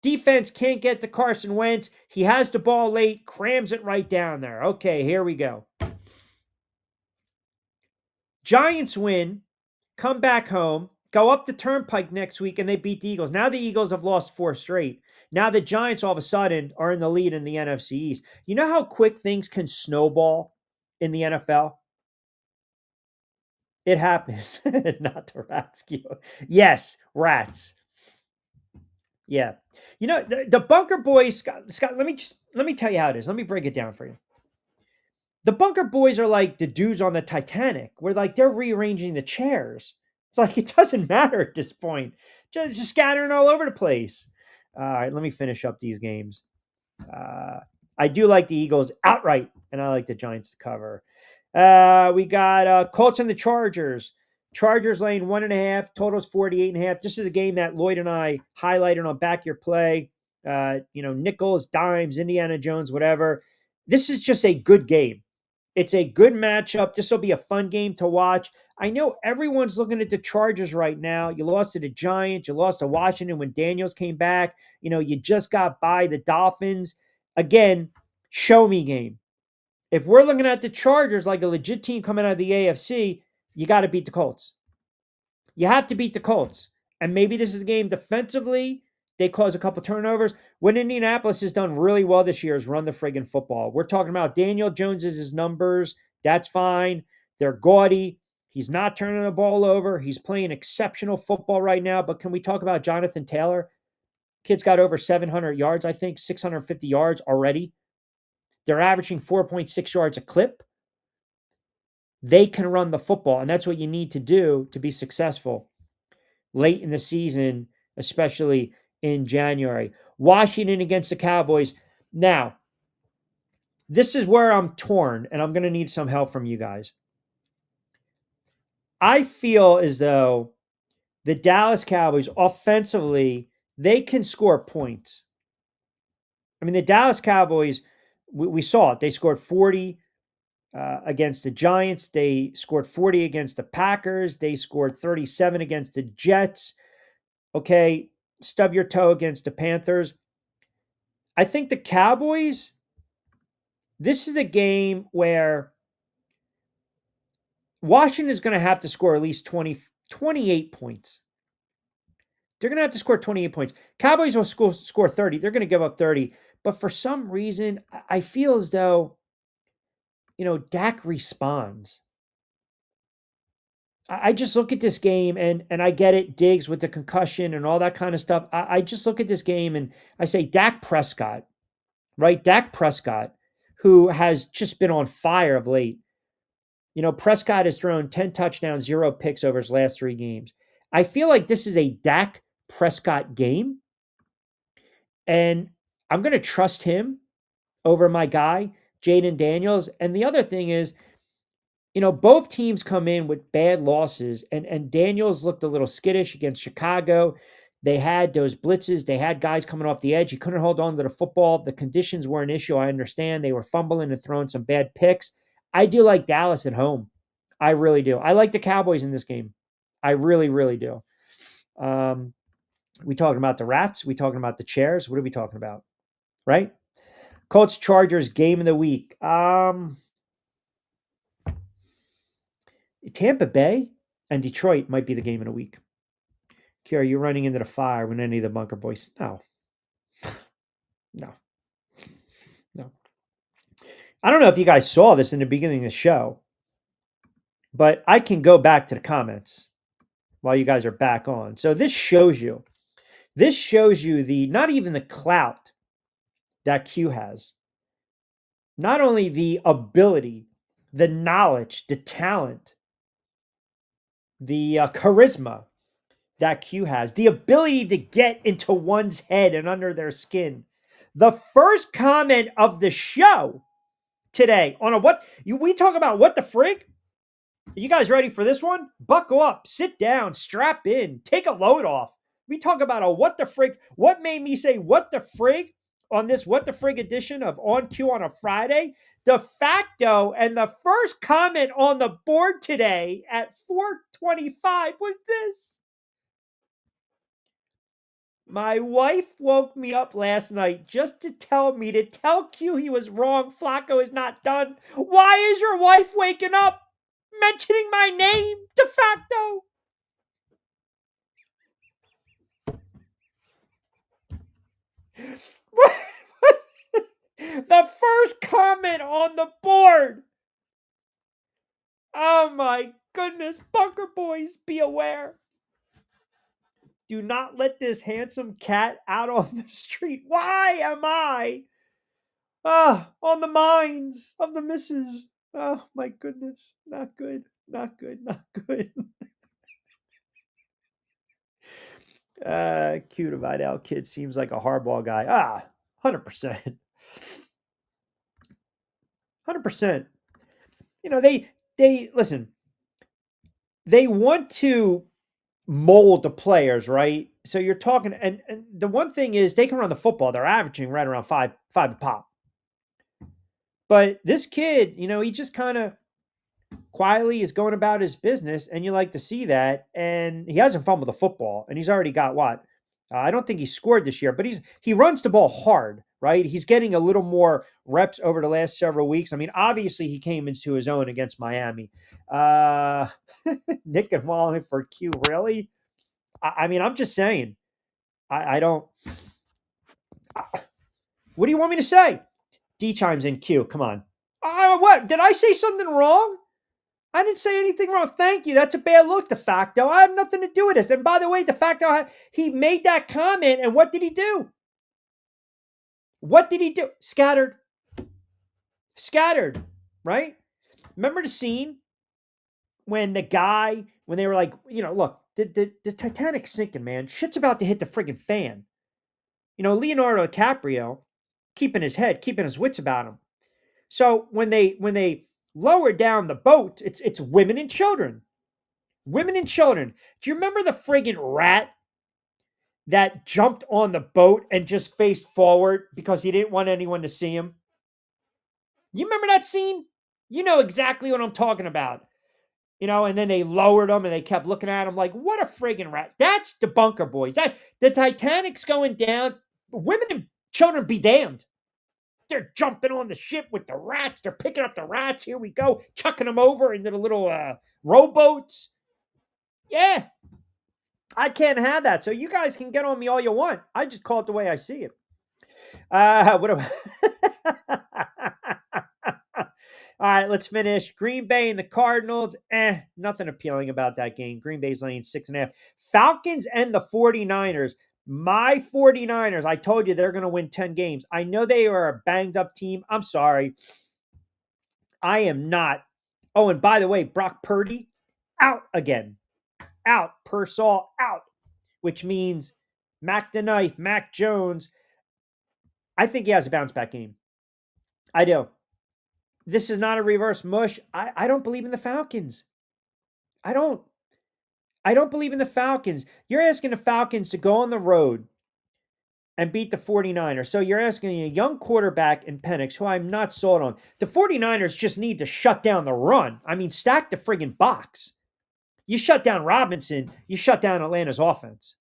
Defense can't get to Carson Wentz. He has the ball late, crams it right down there. Okay, here we go. Giants win, come back home, go up the turnpike next week, and they beat the Eagles. Now the Eagles have lost 4 straight. Now the Giants all of a sudden are in the lead in the NFC East. You know how quick things can snowball in the NFL? It happens. Not the rats. Yes, rats. Yeah. The Bunker Boys, Scott, let me tell you how it is. Let me break it down for you. The Bunker Boys are like the dudes on the Titanic, where like they're rearranging the chairs. It's like it doesn't matter at this point. Just scattering all over the place. All right, let me finish up these games. I do like the Eagles outright, and I like the Giants to cover. We got Colts and the Chargers. Chargers laying 1.5. Totals 48.5. This is a game that Lloyd and I highlighted on Back Your Play. Nickels, dimes, Indiana Jones, whatever. This is just a good game. It's a good matchup. This will be a fun game to watch. I know everyone's looking at the Chargers right now. You lost to the Giants. You lost to Washington when Daniels came back. You just got by the Dolphins. Again, show me game. If we're looking at the Chargers like a legit team coming out of the AFC, you got to beat the Colts. You have to beat the Colts. And maybe this is a game defensively. They cause a couple turnovers. What Indianapolis has done really well this year is run the friggin' football. We're talking about Daniel Jones's numbers. That's fine. They're gaudy. He's not turning the ball over. He's playing exceptional football right now. But can we talk about Jonathan Taylor? Kid's got over 700 yards, I think, 650 yards already. They're averaging 4.6 yards a clip. They can run the football, and that's what you need to do to be successful late in the season, especially in January. Washington against the Cowboys. Now, this is where I'm torn, and I'm going to need some help from you guys. I feel as though the Dallas Cowboys offensively, they can score points. I mean, the Dallas Cowboys, we saw it. They scored 40 against the Giants. They scored 40 against the Packers. They scored 37 against the Jets. Okay, stub your toe against the Panthers. I think the Cowboys, this is a game where Washington is going to have to score at least 28 points. They're going to have to score 28 points. Cowboys will score 30. They're going to give up 30. But for some reason, I feel as though, Dak responds. I just look at this game and I get it, Diggs with the concussion and all that kind of stuff. I just look at this game and I say, Dak Prescott, right? Dak Prescott, who has just been on fire of late. Prescott has thrown 10 touchdowns, 0 picks over his last 3 games. I feel like this is a Dak Prescott game, and I'm going to trust him over my guy, Jaden Daniels. And the other thing is, both teams come in with bad losses, and Daniels looked a little skittish against Chicago. They had those blitzes. They had guys coming off the edge. He couldn't hold on to the football. The conditions were an issue. I understand. They were fumbling and throwing some bad picks. I do like Dallas at home. I really do. I like the Cowboys in this game. I really, really do. We talking about the rats? We talking about the chairs? What are we talking about? Right? Colts Chargers game of the week. Tampa Bay and Detroit might be the game of the week. Kira, you running into the fire with any of the bunker boys? No. No. No. I don't know if you guys saw this in the beginning of the show, but I can go back to the comments while you guys are back on. So this shows you the not even the clout that Q has. Not only the ability, the knowledge, the talent, the charisma that Q has, the ability to get into one's head and under their skin. The first comment of the show today on we talk about what the frig. Are you guys ready for this one? Buckle up, sit down, strap in, take a load off. We talk about a what the frig. What made me say what the frig on this what the frig edition of On Q on a Friday? De facto, and the first comment on the board today at 4:25 was this. My wife woke me up last night just to tell Q he was wrong. Flacco is not done. Why is your wife waking up mentioning my name de facto? The first comment on the board. Oh my goodness. Bunker boys, be aware. Do not let this handsome cat out on the street. Why am I on the minds of the missus? Oh my goodness. Not good. Not good. Not good. Cute Vidal kid seems like a hardball guy. 100%. 100%. They listen. They want to mold the players, right? So you're talking, and the one thing is they can run the football. They're averaging right around five a pop. But this kid, he just kind of quietly is going about his business, and you like to see that. And he hasn't fumbled the football, and he's already got what? I don't think he scored this year, but he runs the ball hard, right? He's getting a little more reps over the last several weeks. I mean, obviously he came into his own against Miami. Nick and Wally for Q, really? I mean, I'm just saying. I don't. What do you want me to say? D chimes in. Q, come on. What? Did I say something wrong? I didn't say anything wrong. Thank you. That's a bad look, de facto. I have nothing to do with this. And by the way, de facto, he made that comment, and what did he do? What did he do? Scattered. Scattered, right? Remember the scene when when they were like, look, the Titanic's sinking, man. Shit's about to hit the friggin' fan. Leonardo DiCaprio keeping his head, keeping his wits about him. So when they lower down the boat, it's women and children. Women and children. Do you remember the friggin' rat that jumped on the boat and just faced forward because he didn't want anyone to see him? You remember that scene? You know exactly what I'm talking about. And then they lowered him and they kept looking at him like, what a friggin' rat. That's the bunker boys. That the Titanic's going down. Women and children be damned. They're jumping on the ship with the rats. They're picking up the rats. Here we go, chucking them over into the little rowboats. Yeah, I can't have that. So you guys can get on me all you want. I just call it the way I see it. What am All right, let's finish. Green Bay and the Cardinals. Nothing appealing about that game. Green Bay's laying 6.5. Falcons and the 49ers. My 49ers, I told you they're going to win 10 games. I know they are a banged up team. I'm sorry. I am not. Oh, and by the way, Brock Purdy out again. Out. Pearsall out, which means Mac the Knife, Mac Jones. I think he has a bounce back game. I do. This is not a reverse mush. I don't believe in the Falcons. I don't. I don't believe in the Falcons. You're asking the Falcons to go on the road and beat the 49ers. So you're asking a young quarterback in Penix, who I'm not sold on. The 49ers just need to shut down the run. I mean, stack the friggin' box. You shut down Robinson, you shut down Atlanta's offense.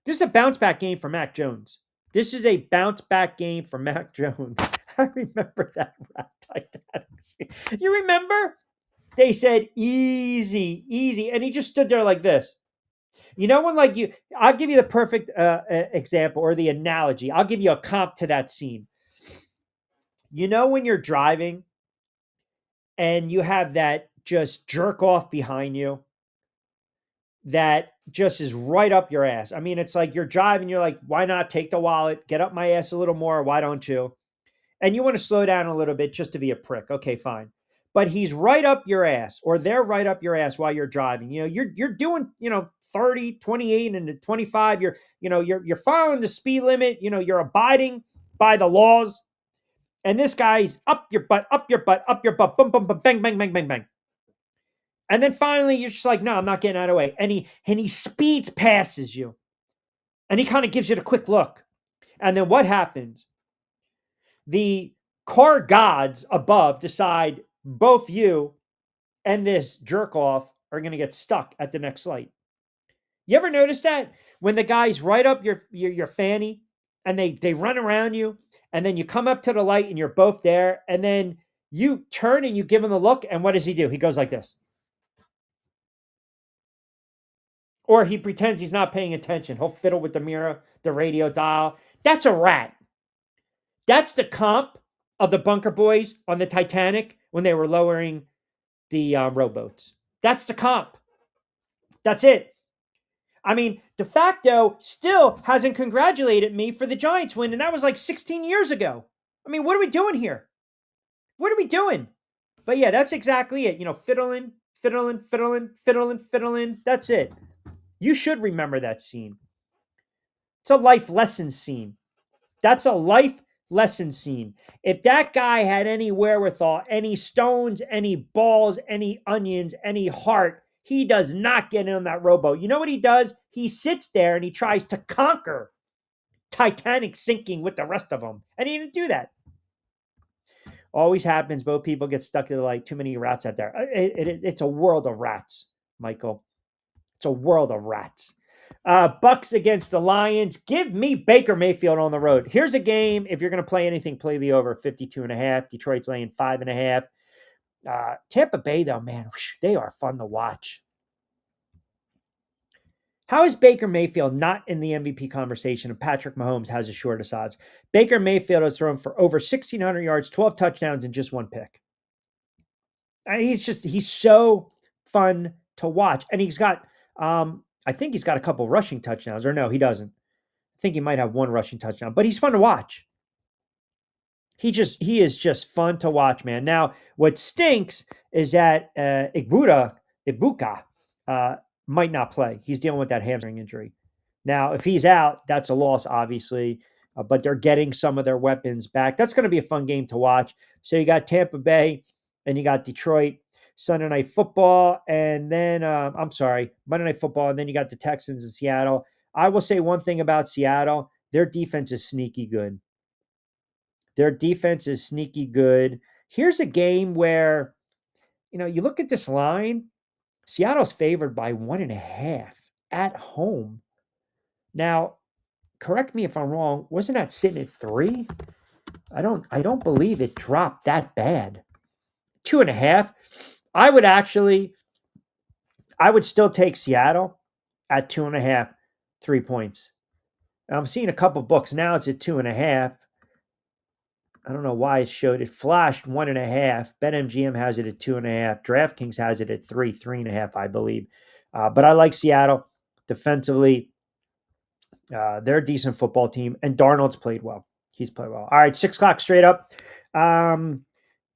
This is a bounce back game for Mac Jones. This is a bounce back game for Mac Jones. I remember that rat Titanic. You remember? They said easy, easy. And he just stood there like this. I'll give you the perfect example or the analogy. I'll give you a comp to that scene. When you're driving and you have that just jerk off behind you that just is right up your ass. I mean, it's like you're driving, you're like, why not take the wallet, get up my ass a little more? Why don't you? And you want to slow down a little bit just to be a prick. Okay, fine. But he's right up your ass, or they're right up your ass while you're driving. You're doing, 30, 28 and 25. You're following the speed limit, you're abiding by the laws. And this guy's up your butt, up your butt, up your butt, boom, boom, boom, bang, bang, bang, bang, bang. And then finally you're just like, no, I'm not getting out of the way. And he speeds passes you. And he kind of gives you the quick look. And then what happens? The car gods above decide both you and this jerk off are going to get stuck at the next light. You ever notice that when the guys right up your fanny and they run around you, and then you come up to the light and you're both there, and then you turn and you give him a look, and what does he do? He goes like this. Or he pretends he's not paying attention. He'll fiddle with the mirror, the radio dial. That's a rat. That's the comp of the bunker boys on the Titanic when they were lowering the rowboats. That's the comp. That's it. I mean, de facto still hasn't congratulated me for the Giants win, and that was like 16 years ago. I mean, what are we doing here? What are we doing? But yeah, that's exactly it. Fiddling, fiddling, fiddling, fiddling, fiddling. That's it. You should remember that scene. It's a life lesson scene. That's a life lesson scene. If that guy had any wherewithal, any stones, any balls, any onions, any heart, he does not get in on that rowboat. You know what he does? He sits there and he tries to conquer Titanic sinking with the rest of them. And he didn't do that. Always happens. Both people get stuck to like too many rats out there. It's a world of rats, Michael. It's a world of rats. Bucks against the Lions. Give me Baker Mayfield on the road. Here's a game. If you're going to play anything, play the over 52.5. Detroit's laying 5.5. Tampa Bay, though, man, they are fun to watch. How is Baker Mayfield not in the MVP conversation and Patrick Mahomes has the shortest odds? Baker Mayfield has thrown for over 1,600 yards, 12 touchdowns, and just one pick. He's so fun to watch. And he's got, I think he's got a couple rushing touchdowns, or no, he doesn't. I think he might have one rushing touchdown, but he's fun to watch. He is just fun to watch, man. Now, what stinks is that Ibuka uh, might not play. He's dealing with that hamstring injury. Now, if he's out, that's a loss, obviously. But they're getting some of their weapons back. That's going to be a fun game to watch. So you got Tampa Bay and you got Detroit Sunday Night Football, and then I'm sorry, Monday Night Football, and then you got the Texans in Seattle. I will say one thing about Seattle: their defense is sneaky good. Their defense is sneaky good. Here's a game where, you look at this line, Seattle's favored by 1.5 at home. Now, correct me if I'm wrong, wasn't that sitting at 3? I don't believe it dropped that bad. 2.5. I would still take Seattle at 2.5, 3 points. I'm seeing a couple books now, it's at 2.5. I don't know why it flashed 1.5. BetMGM has it at 2.5. DraftKings has it at 3.5, I believe. But I like Seattle defensively. They're a decent football team, and Darnold's played well. He's played well. All right, 6 o'clock straight up.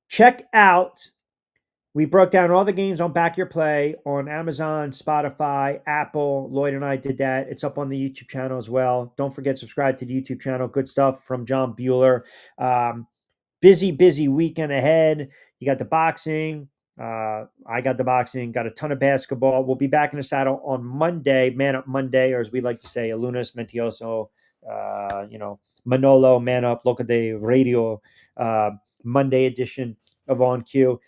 Check out. We broke down all the games on Back Your Play on Amazon, Spotify, Apple. Lloyd and I did that. It's up on the YouTube channel as well. Don't forget, subscribe to the YouTube channel. Good stuff from John Bueller. Busy weekend ahead. You got the boxing. I got the boxing. Got a ton of basketball. We'll be back in the saddle on Monday, Man Up Monday, or as we like to say, Lunes Mentiroso. Manolo, Man Up, Loca de Radio, Monday edition of On Cue.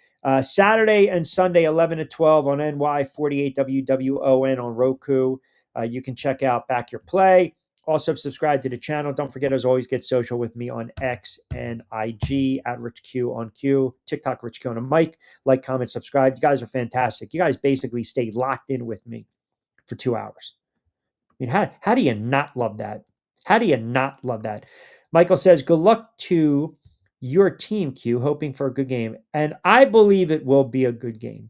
Saturday and Sunday, 11 to 12 on NY48 WWON on Roku. You can check out Back Your Play. Also, subscribe to the channel. Don't forget, as always, get social with me on X and IG at Rich Q on Q, TikTok, Rich Q on a mic. Like, comment, subscribe. You guys are fantastic. You guys basically stayed locked in with me for 2 hours. I mean, how do you not love that? How do you not love that? Michael says, good luck to your team, Q, hoping for a good game. And I believe it will be a good game.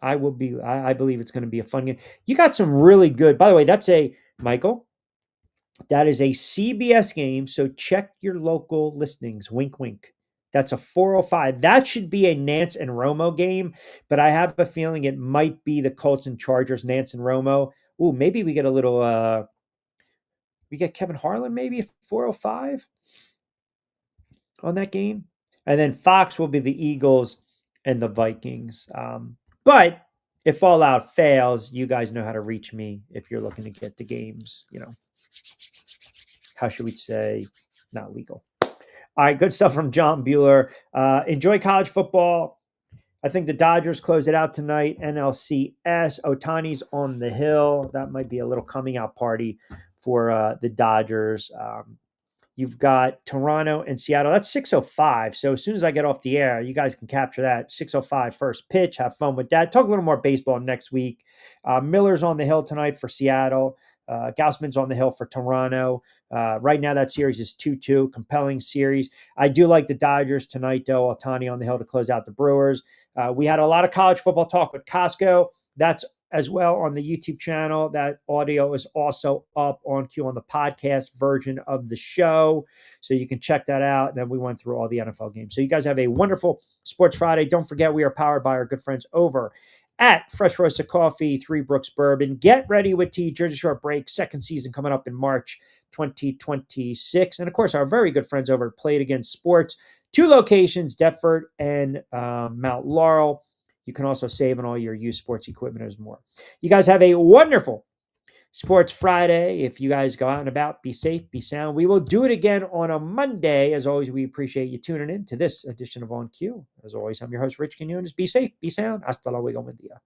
I believe it's going to be a fun game. You got some really good, by the way, Michael, that is a CBS game, so check your local listings. Wink, wink. That's a 4:05. That should be a Nance and Romo game, but I have a feeling it might be the Colts and Chargers, Nance and Romo. Ooh, maybe we get a little, we get Kevin Harlan maybe at 4:05 on that game. And then Fox will be the Eagles and the Vikings. But if all out fails, you guys know how to reach me if you're looking to get the games, how should we say, not legal. All right, good stuff from John Bueller. Enjoy college football. I think the Dodgers close it out tonight. NLCS. Ohtani's on the hill. That might be a little coming out party for the Dodgers. You've got Toronto and Seattle. That's 6:05. So as soon as I get off the air, you guys can capture that. 6:05 first pitch. Have fun with that. Talk a little more baseball next week. Miller's on the hill tonight for Seattle. Gausman's on the hill for Toronto. Right now, that series is 2-2. Compelling series. I do like the Dodgers tonight, though. Ohtani on the hill to close out the Brewers. We had a lot of college football talk with Costco. That's as well on the YouTube channel. That audio is also up on Q on the podcast version of the show. So you can check that out. And then we went through all the NFL games. So you guys have a wonderful Sports Friday. Don't forget, we are powered by our good friends over at Fresh Roasted Coffee, Three Brooks Bourbon. Get ready with tea. Jersey Shore Break, second season coming up in March 2026. And of course, our very good friends over at Play It Again Sports. 2 locations, Deptford and Mount Laurel. You can also save on all your used sports equipment and more. You guys have a wonderful Sports Friday. If you guys go out and about, be safe, be sound. We will do it again on a Monday. As always, we appreciate you tuning in to this edition of On Cue. As always, I'm your host, Rich Quinones. Be safe, be sound. Hasta luego, buen día.